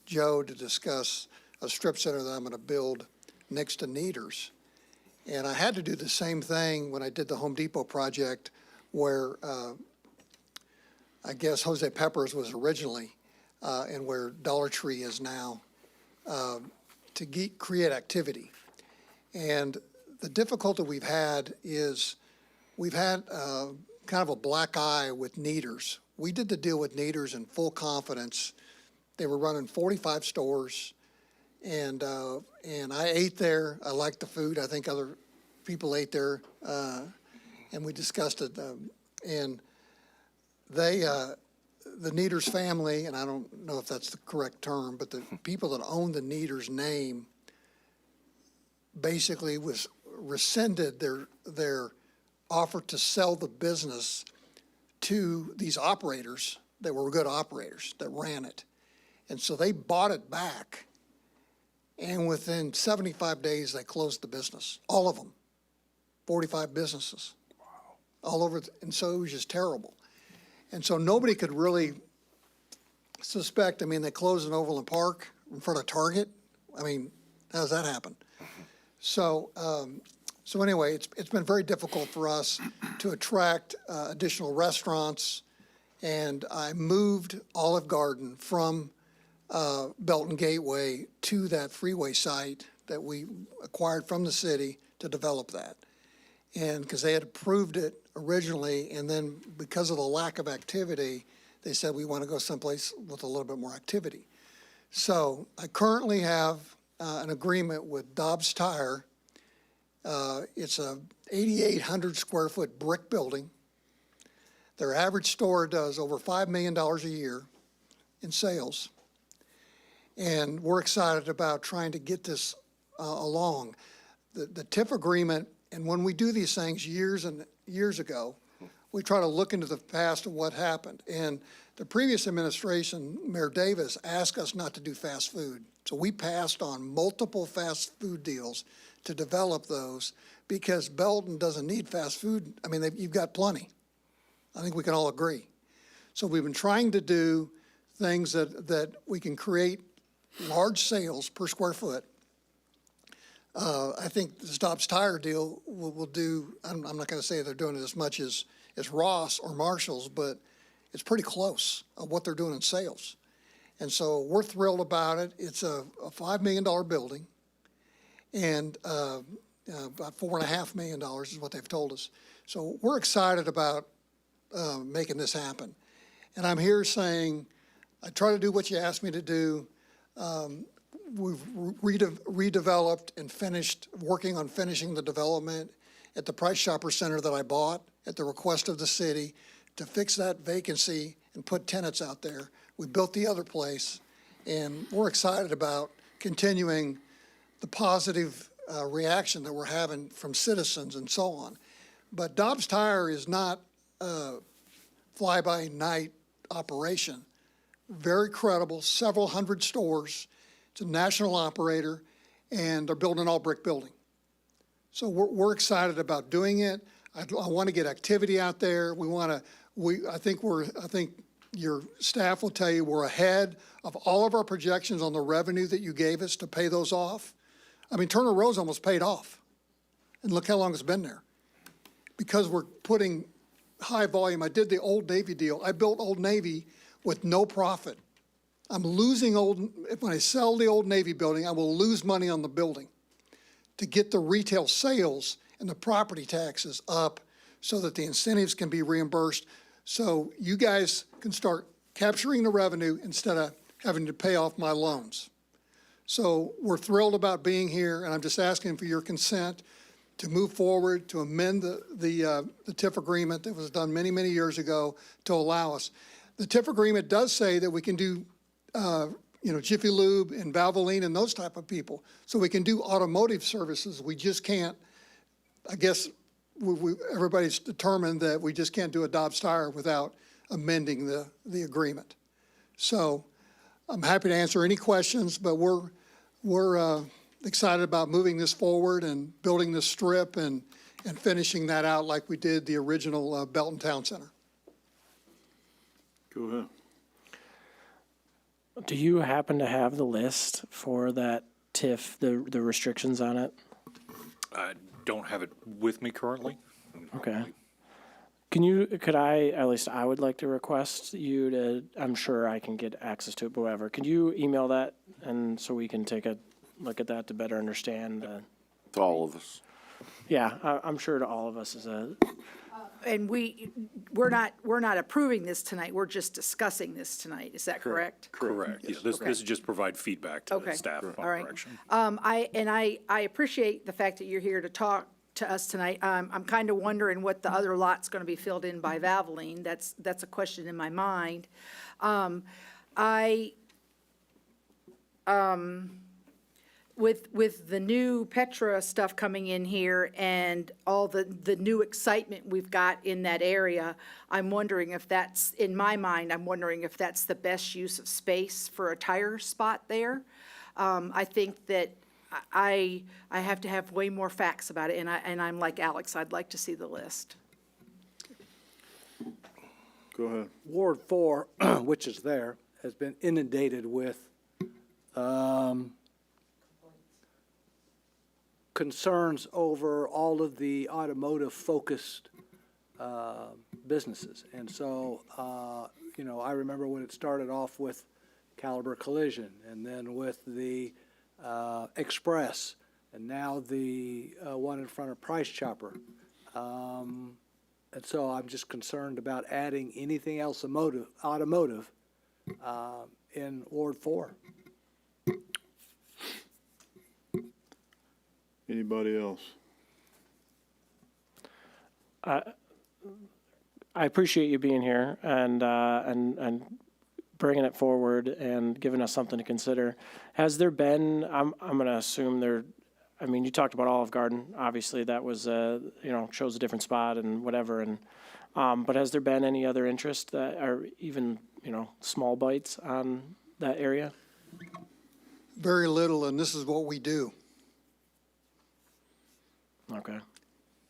Joe to discuss a strip center that I'm going to build next to Neaters. And I had to do the same thing when I did the Home Depot project where I guess Jose Peppers was originally, and where Dollar Tree is now, to create activity. And the difficulty we've had is we've had kind of a black eye with Neaters. We did the deal with Neaters in full confidence. They were running 45 stores, and I ate there. I liked the food. I think other people ate there, and we discussed it. And they, the Neaters family, and I don't know if that's the correct term, but the people that own the Neaters name basically rescinded their offer to sell the business to these operators that were good operators that ran it. And so they bought it back, and within 75 days, they closed the business, all of them, 45 businesses. Wow. All over, and so it was just terrible. And so nobody could really suspect. I mean, they closed in Overland Park in front of Target. I mean, how does that happen? So, so anyway, it's been very difficult for us to attract additional restaurants. And I moved Olive Garden from Belton Gateway to that freeway site that we acquired from the city to develop that. And because they had approved it originally, and then because of the lack of activity, they said we want to go someplace with a little bit more activity. So I currently have an agreement with Dobbs Tire. It's a 8,800 square foot brick building. Their average store does over $5 million a year in sales. And we're excited about trying to get this along. The TIF agreement, and when we do these things years and years ago, we try to look into the past of what happened. And the previous administration, Mayor Davis, asked us not to do fast food. So we passed on multiple fast food deals to develop those because Belton doesn't need fast food. I mean, you've got plenty. I think we can all agree. So we've been trying to do things that we can create large sales per square foot. I think the Dobbs Tire deal will do, I'm not going to say they're doing it as much as Ross or Marshall's, but it's pretty close of what they're doing in sales. And so we're thrilled about it. It's a $5 million building, and about $4.5 million is what they've told us. So we're excited about making this happen. And I'm here saying, I try to do what you asked me to do. We've redeveloped and finished, working on finishing the development at the Price Shopper Center that I bought at the request of the city to fix that vacancy and put tenants out there. We built the other place, and we're excited about continuing the positive reaction that we're having from citizens and so on. But Dobbs Tire is not a fly-by-night operation. Very credible, several hundred stores. It's a national operator, and they're building an all-brick building. So we're excited about doing it. I want to get activity out there. I think your staff will tell you we're ahead of all of our projections on the revenue that you gave us to pay those off. I mean, Turner Road's almost paid off. And look how long it's been there. Because we're putting high volume. I did the Old Navy deal. I built Old Navy with no profit. I'm losing when I sell the Old Navy building, I will lose money on the building to get the retail sales and the property taxes up so that the incentives can be reimbursed. So you guys can start capturing the revenue instead of having to pay off my loans. So we're thrilled about being here, and I'm just asking for your consent to move forward, to amend the TIF agreement that was done many, many years ago to allow us. The TIF agreement does say that we can do, Jiffy Lube and Valvoline and those type of people. So we can do automotive services. We just can't, I guess, everybody's determined that we just can't do a Dobbs tire without amending the agreement. So I'm happy to answer any questions, but we're excited about moving this forward and building this strip and finishing that out like we did the original Belton Town Center. Go ahead. Do you happen to have the list for that TIF, the restrictions on it? I don't have it with me currently. Okay. Could I, at least I would like to request you to, I'm sure I can get access to it, but whatever. Could you email that and so we can take a look at that to better understand? To all of us. Yeah, I'm sure to all of us is a, And we're not approving this tonight, we're just discussing this tonight, is that correct? Correct. Yeah, this is just provide feedback to Okay. the staff upon All right. correction. I appreciate the fact that you're here to talk to us tonight. I'm kind of wondering what the other lot's going to be filled in by Valvoline. That's a question in my mind. With the new Petra stuff coming in here and all the new excitement we've got in that area, I'm wondering if that's, in my mind, I'm wondering if that's the best use of space for a tire spot there. I think that I have to have way more facts about it, and I'm like Alex, I'd like to see the list. Go ahead. Ward 4, which is there, has been inundated with concerns over all of the automotive-focused businesses. And so, I remember when it started off with Caliber Collision, and then with the Express, and now the one in front of Price Chopper. And so I'm just concerned about adding anything else automotive in Ward 4. Anybody else? I appreciate you being here and bringing it forward and giving us something to consider. Has there been, I'm going to assume you talked about Olive Garden, obviously that was, shows a different spot and whatever, and, but has there been any other interest that are even, small bites on that area? Very little, and this is what we do. Okay.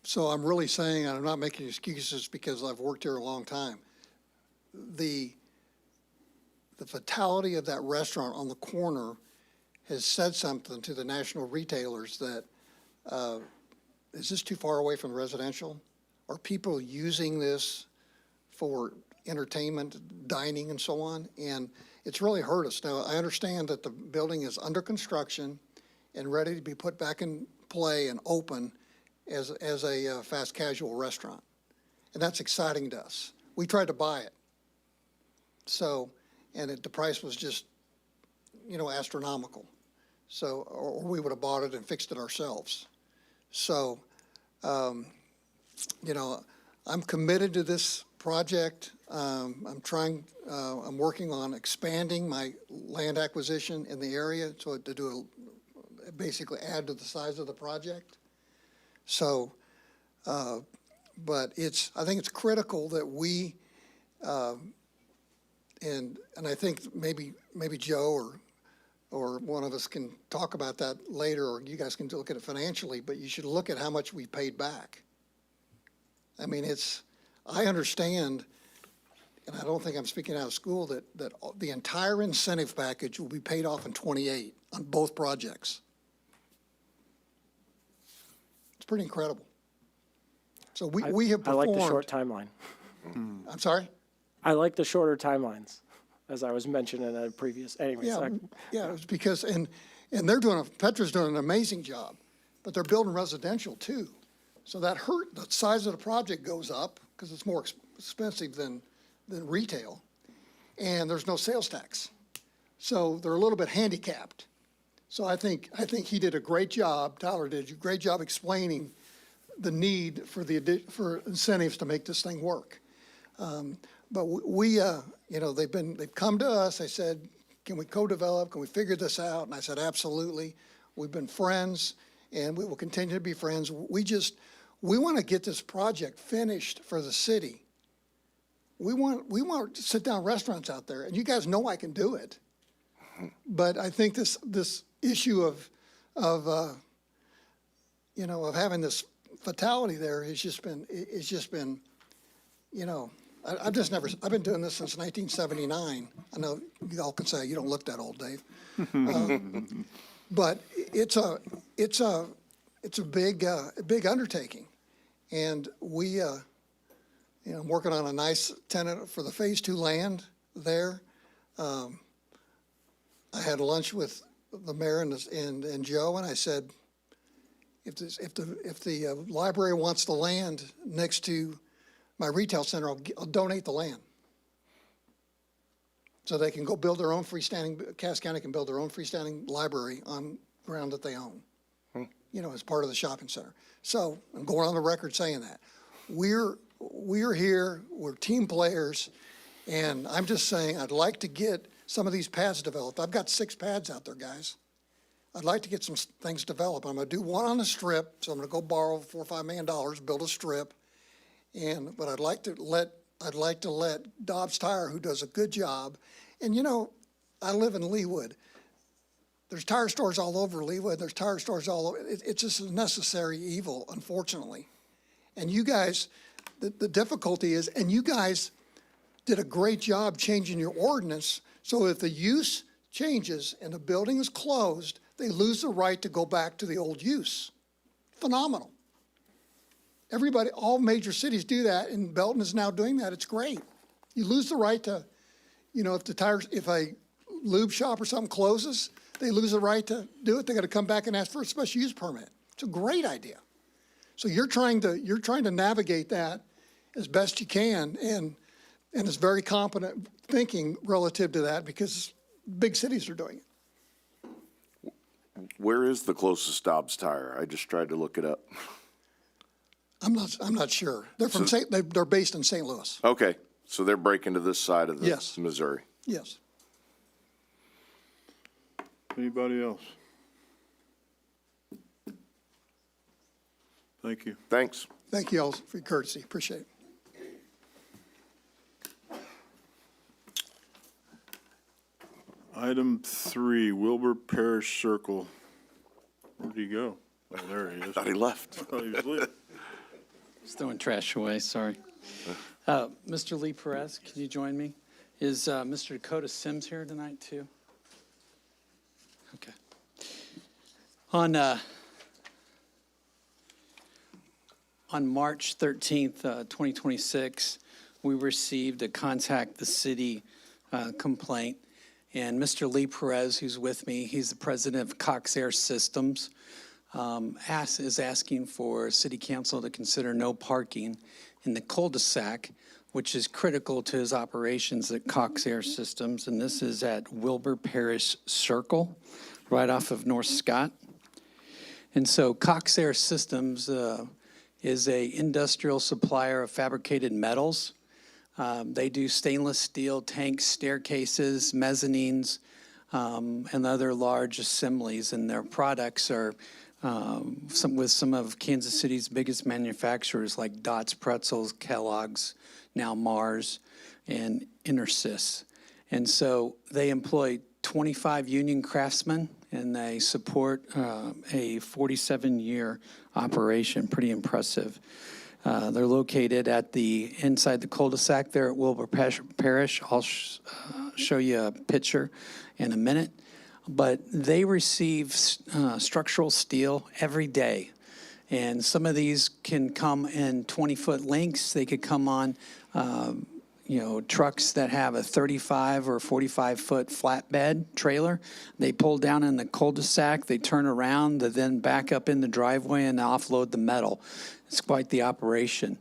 So I'm really saying, and I'm not making excuses because I've worked here a long time, the fatality of that restaurant on the corner has said something to the national retailers that, is this too far away from residential? Are people using this for entertainment, dining, and so on? And it's really hurt us. Now, I understand that the building is under construction and ready to be put back in play and open as a fast casual restaurant. And that's exciting to us. We tried to buy it. So, and the price was just, astronomical. So, or we would have bought it and fixed it ourselves. So, I'm committed to this project. I'm working on expanding my land acquisition in the area to basically add to the size of the project. So, but I think it's critical that we, and I think maybe Joe or one of us can talk about that later, or you guys can look at it financially, but you should look at how much we paid back. I mean, I understand, and I don't think I'm speaking out of school, that the entire incentive package will be paid off in '28 on both projects. It's pretty incredible. So we have I like the performed. short timeline. I'm sorry? I like the shorter timelines, as I was mentioning in a previous, anyways. Yeah, it's because, and they're Petra's doing an amazing job, but they're building residential too. So the size of the project goes up because it's more expensive than retail, and there's no sales tax. So they're a little bit handicapped. So I think he did a great job, Tyler did a great job explaining the need for incentives to make this thing work. But they've come to us, they said, can we co-develop, can we figure this out? And I said, absolutely. We've been friends, and we will continue to be friends. We want to get this project finished for the city. We want to sit down restaurants out there, and you guys know I can do it. But I think this issue of having this fatality there has just been, I've been doing this since 1979. I know you all can say you don't look that old, Dave. But it's a big undertaking. And I'm working on a nice tenant for the Phase 2 land there. I had lunch with the mayor and Joe, and I said, if the library wants the land next to my retail center, I'll donate the land. So they can go build their own Cass County can build their own freestanding library on ground that they own, as part of the shopping center. So I'm going on the record saying that. We're here, we're team players, and I'm just saying I'd like to get some of these pads developed. I've got 6 pads out there, guys. I'd like to get some things developed. I'm going to do one on the strip, so I'm going to go borrow $4 or $5 million, build a strip. But I'd like to let Dobbs Tire, who does a good job, and I live in Leawood. There's tire stores all over Leawood. There's tire stores all over. It's just a necessary evil, unfortunately. And you guys, the difficulty is, and you guys did a great job changing your ordinance, so if the use changes and the building is closed, they lose the right to go back to the old use. Phenomenal. All major cities do that, and Belton is now doing that. It's great. You lose the right to, if a lube shop or something closes, they lose the right to do it. They got to come back and ask for a special use permit. It's a great idea. So you're trying to navigate that as best you can, and it's very competent thinking relative to that because big cities are doing it. Where is the closest Dobbs Tire? I just tried to look it up. I'm not sure. They're from they're based in St. Louis. Okay, so they're breaking to this side of the Yes. Missouri. Yes. Anybody else? Thank you. Thanks. Thank you all for your courtesy. Appreciate it. Item 3, Wilbur Parish Circle. Where'd he go? Oh, there he is. Thought he left. I thought he was leaving. Just throwing trash away, sorry. Mr. Lee Perez, can you join me? Is Mr. Dakota Sims here tonight, too? Okay. On March 13th, 2026, we received a Contact the City complaint. And Mr. Lee Perez, who's with me, he's the president of Cox Air Systems, is asking for City Council to consider no parking in the cul-de-sac, which is critical to his operations at Cox Air Systems. And this is at Wilbur Parish Circle, right off of North Scott. And so Cox Air Systems is a industrial supplier of fabricated metals. They do stainless steel tanks, staircases, mezzanines, and other large assemblies, and their products are with some of Kansas City's biggest manufacturers like Dots Pretzels, Kellogg's, now Mars, and Intersys. And so they employ 25 union craftsmen, and they support a 47-year operation. Pretty impressive. They're located inside the cul-de-sac there at Wilbur Parish. I'll show you a picture in a minute. But they receive structural steel every day. And some of these can come in 20-foot lengths. They could come on, trucks that have a 35 or 45-foot flatbed trailer. They pull down in the cul-de-sac, they turn around, they then back up in the driveway and offload the metal. It's quite the operation.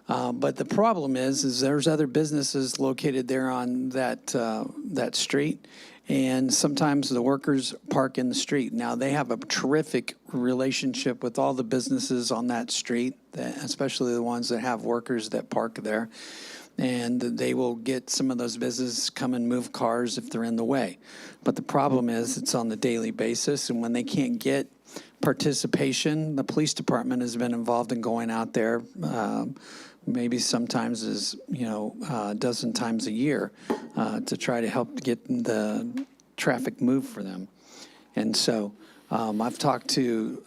But the problem is there's other businesses located there on that street, and sometimes the workers park in the street. Now, they have a terrific relationship with all the businesses on that street, especially the ones that have workers that park there. And they will get some of those businesses come and move cars if they're in the way. But the problem is it's on the daily basis, and when they can't get participation, the police department has been involved in going out there maybe sometimes a dozen times a year to try to help get the traffic moved for them. And so I've talked to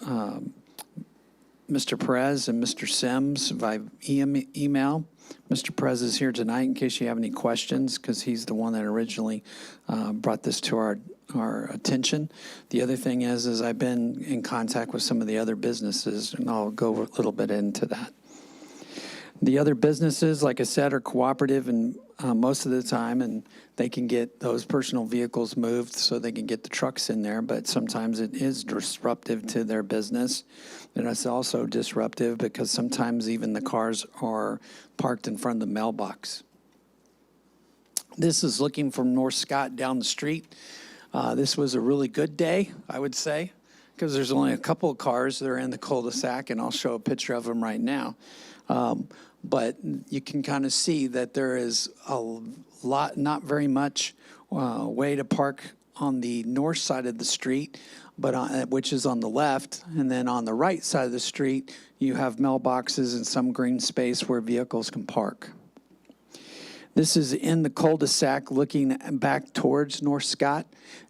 Mr. Perez and Mr. Sims via email. Mr. Perez is here tonight in case you have any questions, because he's the one that originally brought this to our attention. The other thing is I've been in contact with some of the other businesses, and I'll go a little bit into that. The other businesses, like I said, are cooperative and most of the time, and they can get those personal vehicles moved so they can get the trucks in there, but sometimes it is disruptive to their business. And it's also disruptive because sometimes even the cars are parked in front of the mailbox. This is looking from North Scott down the street. This was a really good day, I would say, because there's only a couple of cars that are in the cul-de-sac, and I'll show a picture of them right now. But you can kind of see that there is a lot, not very much way to park on the north side of the street, but which is on the left. And then on the right side of the street, you have mailboxes and some green space where vehicles can park. This is in the cul-de-sac looking back towards North Scott,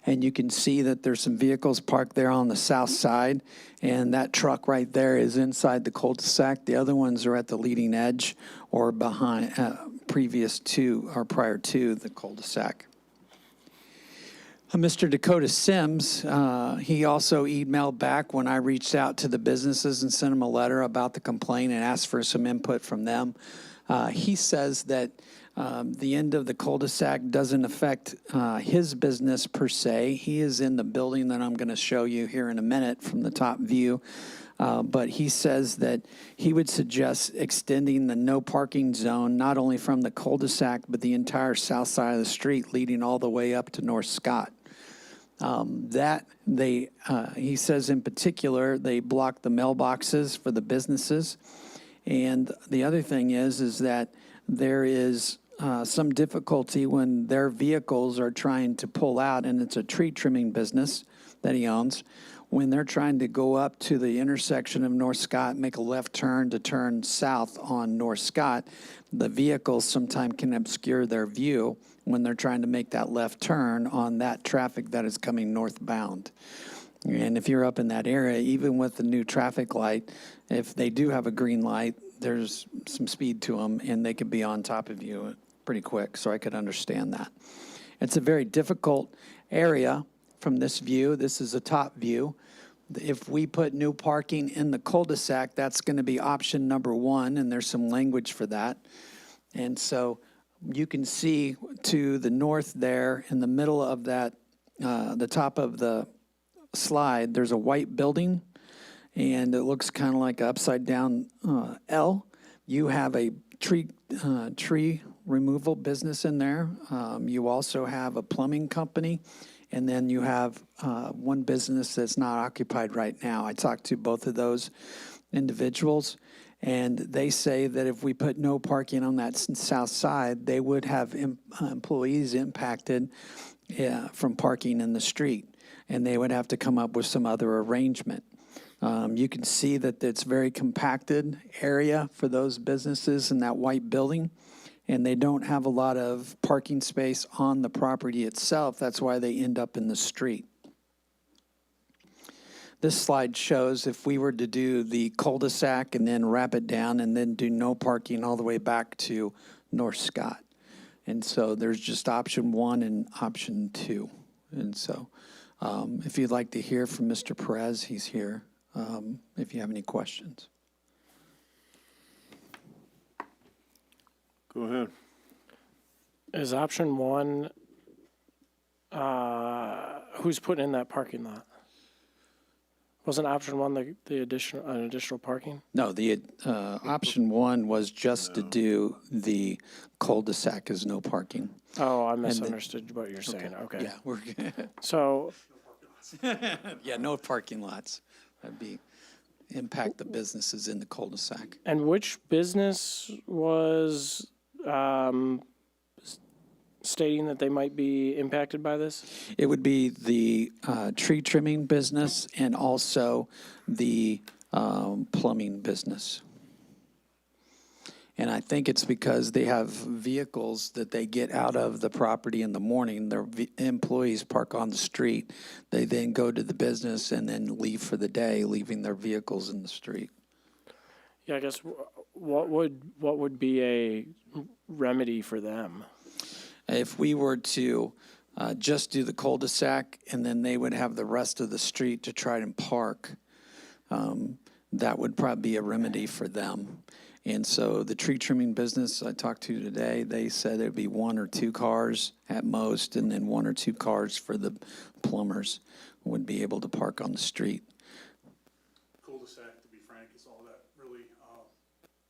and you can see that there's some vehicles parked there on the south side, and that truck right there is inside the cul-de-sac. The other ones are at the leading edge or behind, previous to or prior to the cul-de-sac. Mr. Dakota Sims, he also emailed back when I reached out to the businesses and sent them a letter about the complaint and asked for some input from them. He says that the end of the cul-de-sac doesn't affect his business per se. He is in the building that I'm going to show you here in a minute from the top view. But he says that he would suggest extending the no parking zone not only from the cul-de-sac, but the entire south side of the street leading all the way up to North Scott. He says in particular, they block the mailboxes for the businesses. And the other thing is that there is some difficulty when their vehicles are trying to pull out, and it's a tree trimming business that he owns. When they're trying to go up to the intersection of North Scott, make a left turn to turn south on North Scott, the vehicles sometimes can obscure their view when they're trying to make that left turn on that traffic that is coming northbound. And if you're up in that area, even with the new traffic light, if they do have a green light, there's some speed to them, and they could be on top of you pretty quick, so I could understand that. It's a very difficult area from this view. This is a top view. If we put new parking in the cul-de-sac, that's going to be option number one, and there's some language for that. And so you can see to the north there, in the middle of that, the top of the slide, there's a white building, and it looks kind of like an upside down L. You have a tree removal business in there. You also have a plumbing company, and then you have one business that's not occupied right now. I talked to both of those individuals, and they say that if we put no parking on that south side, they would have employees impacted from parking in the street, and they would have to come up with some other arrangement. You can see that it's very compacted area for those businesses in that white building, and they don't have a lot of parking space on the property itself. That's why they end up in the street. This slide shows if we were to do the cul-de-sac and then wrap it down and then do no parking all the way back to North Scott. And so there's just option 1 and option 2. And so if you'd like to hear from Mr. Perez, he's here if you have any questions. Go ahead. Is option 1, who's putting in that parking lot? Wasn't option 1 the additional parking? No, the option 1 was just to do the cul-de-sac as no parking. Oh, I then- misunderstood what you're saying. Okay. Yeah, we're, So, yeah, no parking lots. That'd be, impact the businesses in the cul-de-sac. and which business was stating that they might be impacted by this? It would be the tree trimming business and also the plumbing business. And I think it's because they have vehicles that they get out of the property in the morning. Their employees park on the street. They then go to the business and then leave for the day, leaving their vehicles in the street. Yeah, I guess what would be a remedy for them? If we were to just do the cul-de-sac and then they would have the rest of the street to try and park, that would probably be a remedy for them. And so the tree trimming business I talked to today, they said it'd be 1 or 2 cars at most, and then 1 or 2 cars for the plumbers would be able to park on the street. Cul-de-sac, to be frank, is all that really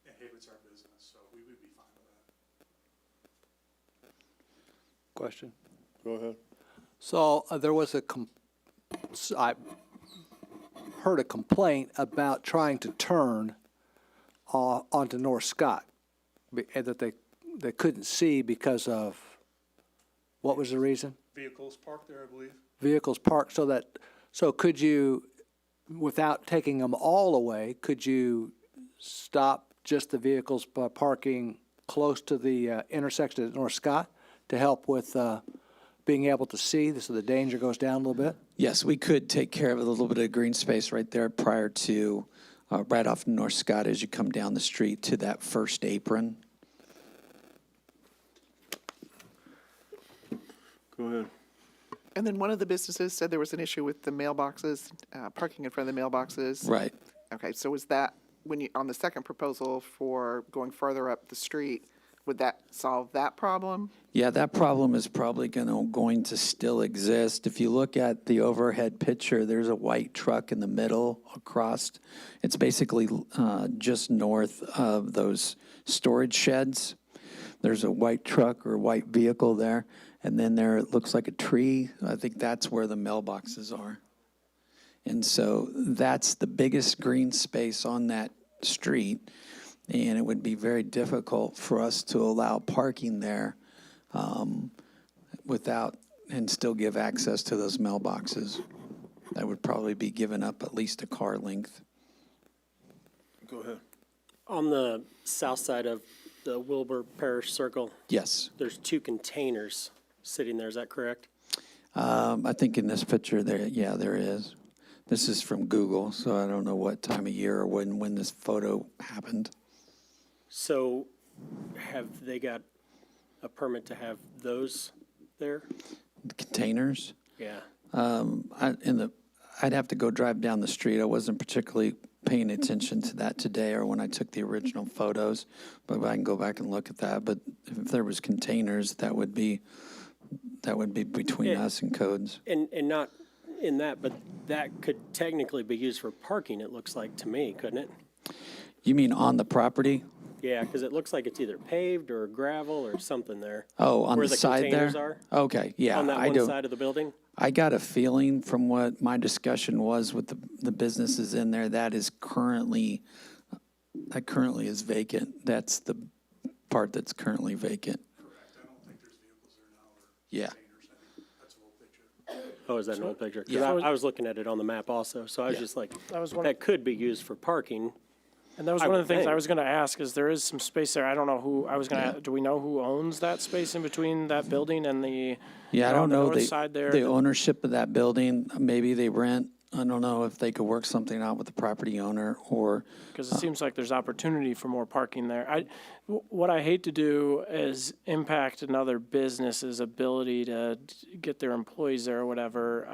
inhibits our business, so we would be fine with that. Question? Go ahead. So there was I heard a complaint about trying to turn onto North Scott, and that they couldn't see because of, what was the reason? Vehicles parked there, I believe. Vehicles parked so could you, without taking them all away, could you stop just the vehicles by parking close to the intersection at North Scott to help with being able to see, so the danger goes down a little bit? Yes, we could take care of a little bit of green space right there prior to, right off North Scott as you come down the street to that first apron. Go ahead. And then one of the businesses said there was an issue with the mailboxes, parking in front of the mailboxes. Right. Okay, so was that, on the second proposal for going further up the street, would that solve that problem? Yeah, that problem is probably going to still exist. If you look at the overhead picture, there's a white truck in the middle across. It's basically just north of those storage sheds. There's a white truck or white vehicle there. And then there, it looks like a tree. I think that's where the mailboxes are. And so that's the biggest green space on that street. And it would be very difficult for us to allow parking there without, and still give access to those mailboxes. That would probably be giving up at least a car length. Go ahead. On the south side of the Wilbur Parish Circle, Yes. there's 2 containers sitting there, is that correct? I think in this picture there, yeah, there is. This is from Google, so I don't know what time of year or when this photo happened. So have they got a permit to have those there? The containers? Yeah. I'd have to go drive down the street. I wasn't particularly paying attention to that today or when I took the original photos, but I can go back and look at that. But if there was containers, that would be between us and codes. And not in that, but that could technically be used for parking, it looks like to me, couldn't it? You mean on the property? Yeah, because it looks like it's either paved or gravel or something there. Oh, on where the side there? containers are. Okay, yeah. On that I one do. side of the building? I got a feeling from what my discussion was with the businesses in there, that currently is vacant. That's the part that's currently vacant. Correct. I don't think there's vehicles there now or Yeah. containers. I think that's an old picture. Oh, is that an old picture? 'Cause Yeah. I was looking at it on the map also, so I was Yeah. just like, That was one- that could be used for parking. And that was I one of would the things I think. was going to ask, is there is some space there. I don't know who, do we know who owns that space in between that building and the, Yeah, I on don't the know north side there? the ownership of that building. Maybe they rent I don't know if they could work something out with the property owner or, Because it seems like there's opportunity for more parking there. What I hate to do is impact another business's ability to get their employees there or whatever,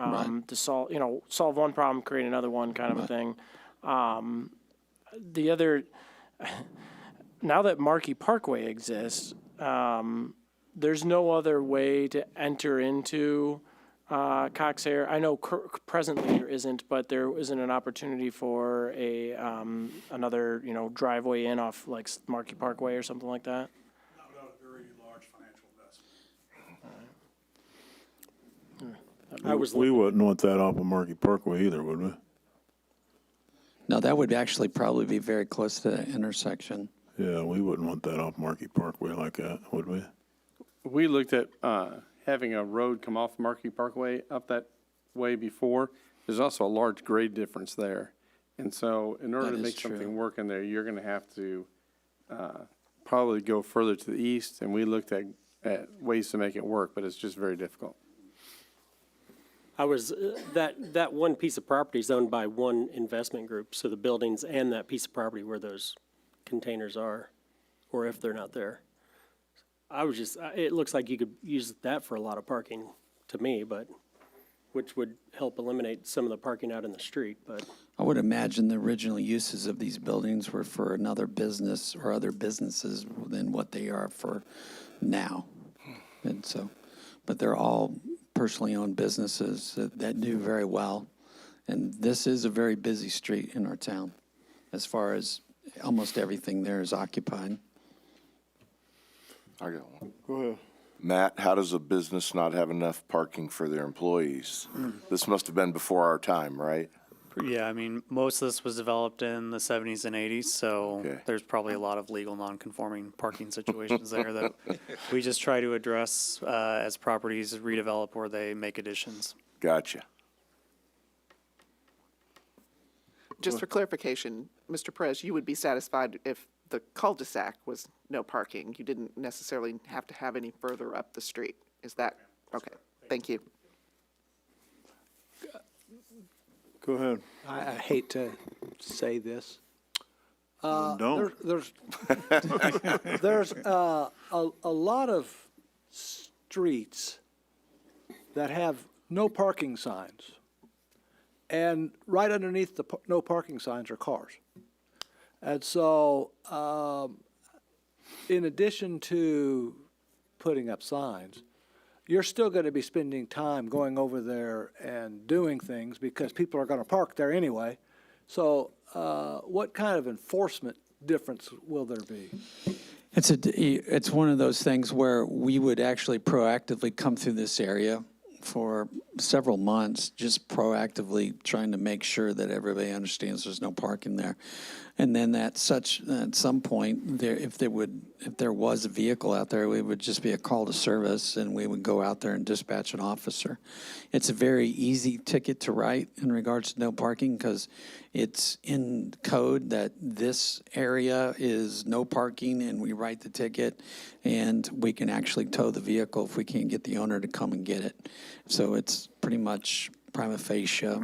to solve one problem, create another one kind of a thing. The other, now that Markey Parkway exists, there's no other way to enter into Cox Air. I know presently there isn't, but there isn't an opportunity for another, driveway in off like Markey Parkway or something like that. Not without a very large financial investment. We wouldn't want that off of Markey Parkway either, would we? no, that would actually probably be very close to the intersection. Yeah, we wouldn't want that off Markey Parkway like that, would we? We looked at having a road come off Markey Parkway up that way before. There's also a large grade difference there. And so in order That to is make true. something work in there, you're going to have to probably go further to the east. And we looked at ways to make it work, but it's just very difficult. That one piece of property is owned by one investment group, so the buildings and that piece of property where those containers are, or if they're not there. It looks like you could use that for a lot of parking to me, but, which would help eliminate some of the parking out in the street, but. I would imagine the original uses of these buildings were for another business or other businesses than what they are for now. And so, but they're all personally owned businesses that do very well. And this is a very busy street in our town as far as almost everything there is occupied. I got one. Go ahead. Matt, how does a business not have enough parking for their employees? This must have been before our time, right? Yeah, I mean, most of this was developed in the 70s and 80s, so Okay. there's probably a lot of legal non-conforming parking situations there that we just try to address as properties redevelop or they make additions. Gotcha. Just for clarification, Mr. Perez, you would be satisfied if the cul-de-sac was no parking. You didn't necessarily have to have any further up the street. Is that, okay, thank you. Go ahead. I hate to say this. Don't. There's a lot of streets that have no parking signs. And right underneath the no parking signs are cars. And so, in addition to putting up signs, you're still going to be spending time going over there and doing things because people are going to park there anyway. So, what kind of enforcement difference will there be? It's one of those things where we would actually proactively come through this area for several months, just proactively trying to make sure that everybody understands there's no parking there. And then at some point, if there was a vehicle out there, it would just be a call to service, and we would go out there and dispatch an officer. It's a very easy ticket to write in regards to no parking because it's in code that this area is no parking, and we write the ticket, and we can actually tow the vehicle if we can't get the owner to come and get it. So it's pretty much prima facie.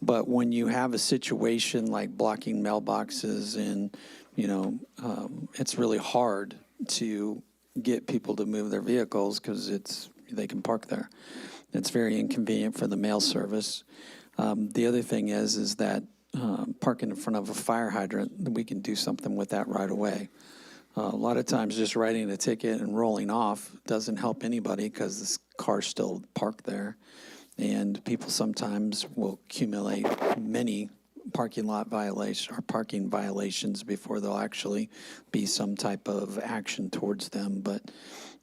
But when you have a situation like blocking mailboxes and, it's really hard to get people to move their vehicles because they can park there. It's very inconvenient for the mail service. The other thing is that parking in front of a fire hydrant, we can do something with that right away. A lot of times just writing a ticket and rolling off doesn't help anybody because this car's still parked there. And people sometimes will accumulate many parking violations before there'll actually be some type of action towards them. But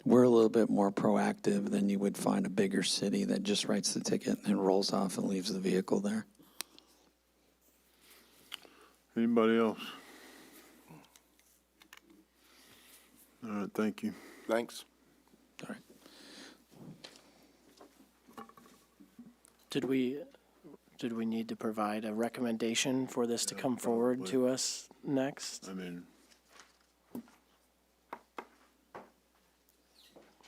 we're a little bit more proactive than you would find a bigger city that just writes the ticket and rolls off and leaves the vehicle there. Anybody else? All right, thank you. Thanks. All right. Did we need to provide a recommendation for this to come forward to us next? I mean,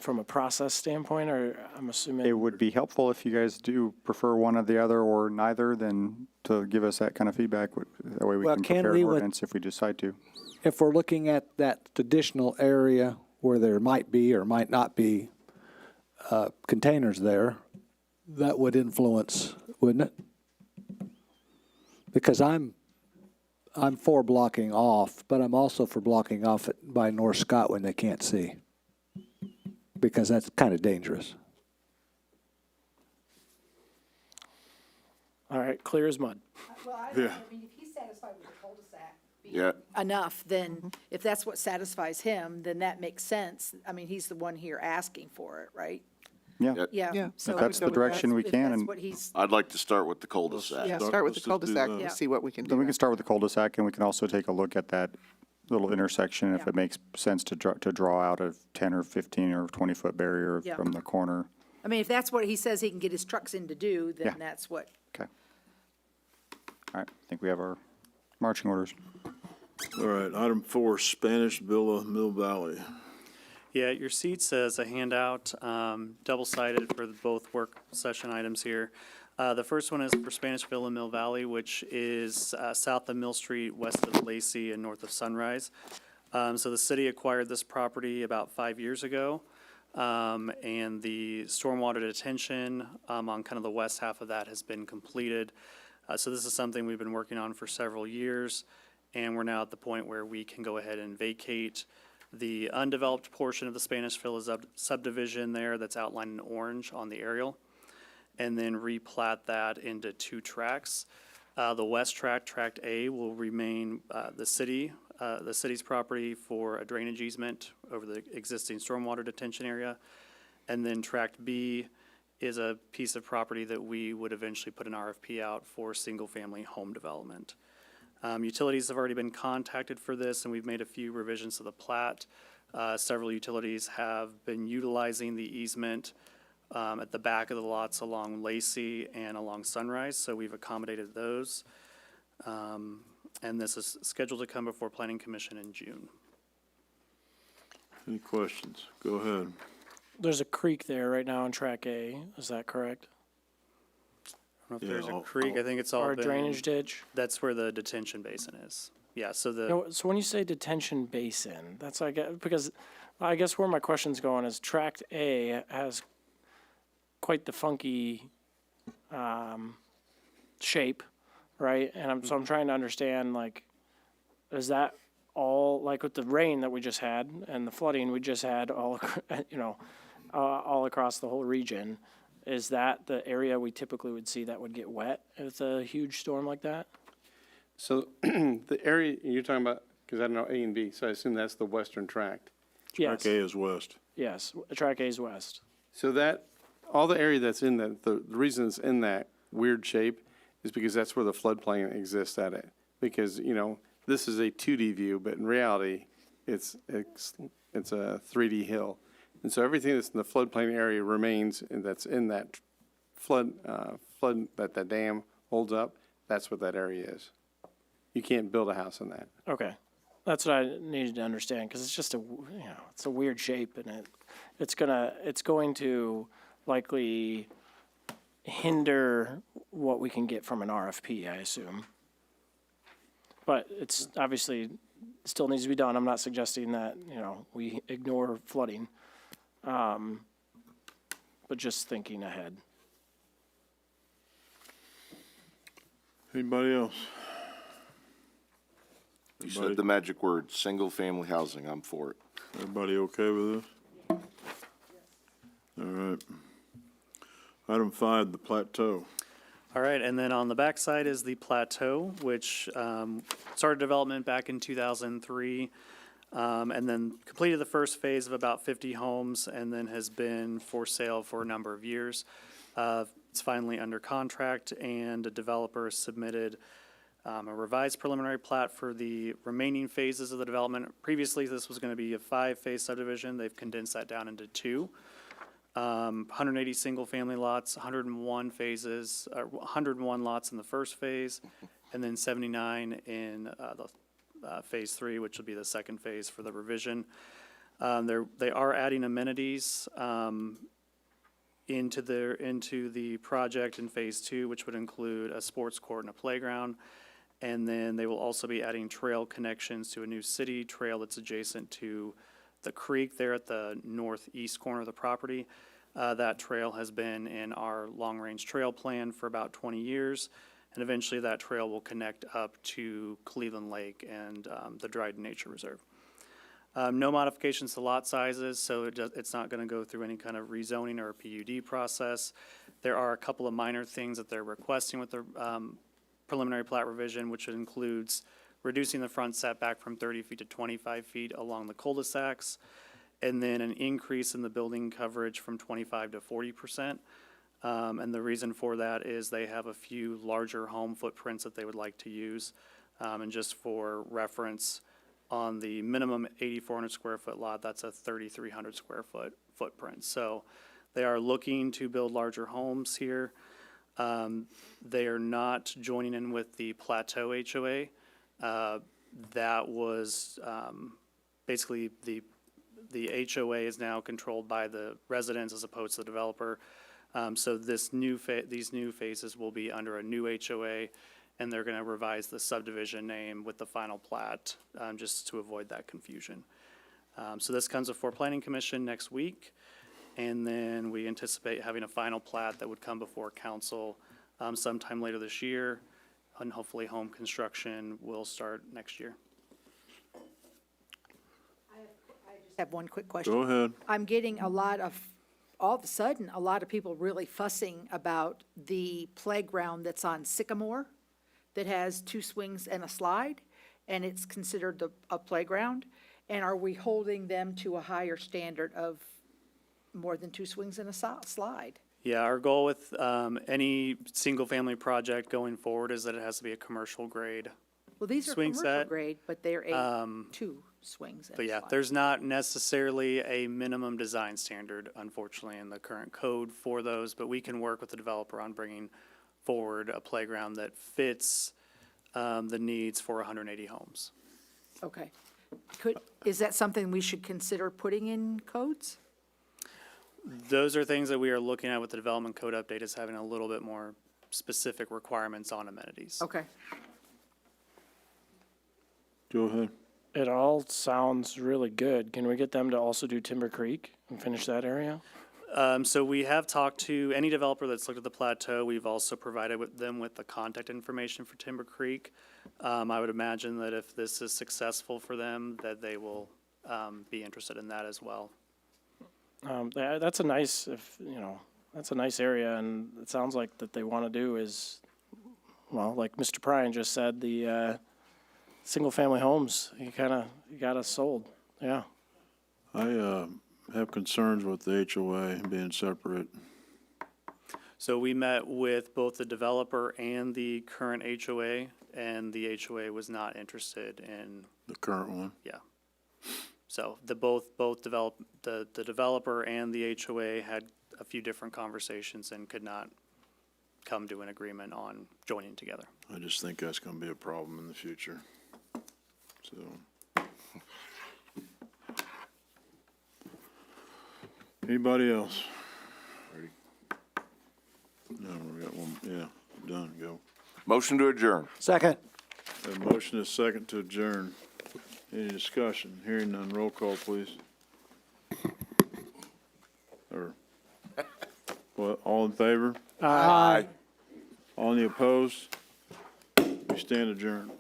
from a process standpoint, or I'm assuming? It would be helpful if you guys do prefer one or the other or neither, then to give us that kind of feedback. That way we Well, can can prepare we an with- ordinance if we decide to. If we're looking at that additional area where there might be or might not be containers there, that would influence, wouldn't it? Because I'm for blocking off, but I'm also for blocking off by North Scott when they can't see, because that's kind of dangerous. All right, clear as mud. Well, Yeah. I mean, if he's satisfied with the cul-de-sac Yeah. enough, then if that's what satisfies him, then that makes sense. I mean, he's the one here asking for it, right? Yeah. Yeah. So If that's the direction we if can, that's and what he's, I'd like to start with the cul-de-sac. Yeah, Start- start with let's the just do cul-de-sac, that. and see what we can then we do. can start with the cul-de-sac, and we can also take a look at that little intersection if Yeah. it makes sense to draw out a 10 or 15 or 20-foot barrier Yeah. from the corner. I mean, if that's what he says he can get his trucks in to do, then Yeah. that's what, Okay. All right, I think we have our marching orders. All right, item 4, Spanish Villa, Mill Valley. Yeah, your seat says a handout, double-sided for both work session items here. The first one is for Spanish Villa Mill Valley, which is south of Mill Street, west of Lacey, and north of Sunrise. So the city acquired this property about 5 years ago, and the stormwater detention on kind of the west half of that has been completed. So this is something we've been working on for several years, and we're now at the point where we can go ahead and vacate the undeveloped portion of the Spanish Villa subdivision there that's outlined in orange on the aerial, and then replat that into 2 tracts. The west tract, Tract A, will remain the city's property for a drainage easement over the existing stormwater detention area. And then Tract B is a piece of property that we would eventually put an RFP out for single-family home development. Utilities have already been contacted for this, and we've made a few revisions to the plat. Several utilities have been utilizing the easement at the back of the lots along Lacey and along Sunrise, so we've accommodated those. And this is scheduled to come before Planning Commission in June. Any questions? Go ahead. There's a creek there right now in Track A, is that correct? I don't know if Yeah, there's a I'll- creek, I think it's all Or a been. drainage ditch? That's where the detention basin is. Yeah, so the. No, so when you say detention basin, that's, I guess, because I guess where my question's going is Tract A has quite the funky, shape, right? And so I'm trying to understand, like, is that all, like with the rain that we just had and the flooding we just had all, all across the whole region, is that the area we typically would see that would get wet with a huge storm like that? So the area you're talking about, because I don't know A and B, so I assume that's the western tract. Yes, Track A is west. yes, Track A is west. So that, all the area that's in that, the reason it's in that weird shape is because that's where the floodplain exists at it. Because, this is a 2D view, but in reality, it's a 3D hill. And so everything that's in the floodplain area remains, and that's in that flood that the dam holds up, that's what that area is. You can't build a house in that. Okay, that's what I needed to understand, because it's just it's a weird shape, and it's going to likely hinder what we can get from an RFP, I assume. But it's obviously still needs to be done. I'm not suggesting that, we ignore flooding. But just thinking ahead. Anybody else? You said the magic word, single-family housing, I'm for it. Everybody okay with this? All right. Item 5, the plateau. All right, and then on the backside is the Plateau, which started development back in 2003, and then completed the first phase of about 50 homes, and then has been for sale for a number of years. It's finally under contract, and a developer submitted a revised preliminary plat for the remaining phases of the development. Previously, this was going to be a 5-phase subdivision. They've condensed that down into 2. 180 single-family lots, 101 phases, 101 lots in the first phase, and then 79 in Phase 3, which will be the second phase for the revision. They are adding amenities into the project in Phase 2, which would include a sports court and a playground. And then they will also be adding trail connections to a new city trail that's adjacent to the creek there at the northeast corner of the property. That trail has been in our long-range trail plan for about 20 years, and eventually that trail will connect up to Cleveland Lake and the Dryden Nature Reserve. No modifications to lot sizes, so it's not going to go through any kind of rezoning or PUD process. There are a couple of minor things that they're requesting with the preliminary plat revision, which includes reducing the front setback from 30 feet to 25 feet along the cul-de-sacs, and then an increase in the building coverage from 25 to 40%. And the reason for that is they have a few larger home footprints that they would like to use. And just for reference, on the minimum 8,400 square foot lot, that's a 3,300 square foot footprint. So they are looking to build larger homes here. They are not joining in with the Plateau HOA. That was basically the HOA is now controlled by the residents as opposed to the developer. So these new phases will be under a new HOA, and they're going to revise the subdivision name with the final plat, just to avoid that confusion. So this comes before Planning Commission next week, and then we anticipate having a final plat that would come before council sometime later this year, and hopefully home construction will start next year. I just have one quick question. Go ahead. I'm getting all of a sudden, a lot of people really fussing about the playground that's on Sycamore that has 2 swings and a slide, and it's considered a playground. And are we holding them to a higher standard of more than 2 swings and a slide? Yeah, our goal with any single-family project going forward is that it has to be a commercial grade. Well, these are Swing commercial set, grade, but they're 2 swings and But a yeah, slide. there's not necessarily a minimum design standard, unfortunately, in the current code for those, but we can work with the developer on bringing forward a playground that fits the needs for 180 homes. Okay. Is that something we should consider putting in codes? Those are things that we are looking at with the development code update, is having a little bit more specific requirements on amenities. Okay. Go ahead. It all sounds really good. Can we get them to also do Timber Creek and finish that area? So we have talked to any developer that's looked at the plateau. We've also provided them with the contact information for Timber Creek. I would imagine that if this is successful for them, that they will be interested in that as well. That's a nice, that's a nice area, and it sounds like that they want to do is, well, like Mr. Prine just said, the single-family homes, you got us sold, yeah. I have concerns with the HOA being separate. So we met with both the developer and the current HOA, and the HOA was not interested in, The current one. yeah. So the developer and the HOA had a few different conversations and could not come to an agreement on joining together. I just think that's gonna be a problem in the future. So. Anybody else? Ready? No, we got one, yeah, done, go. Motion to adjourn. Second. A motion is second to adjourn. Any discussion? Hearing none, roll call, please. Or, what, all in favor? Aye. All any opposed? We stand adjourned.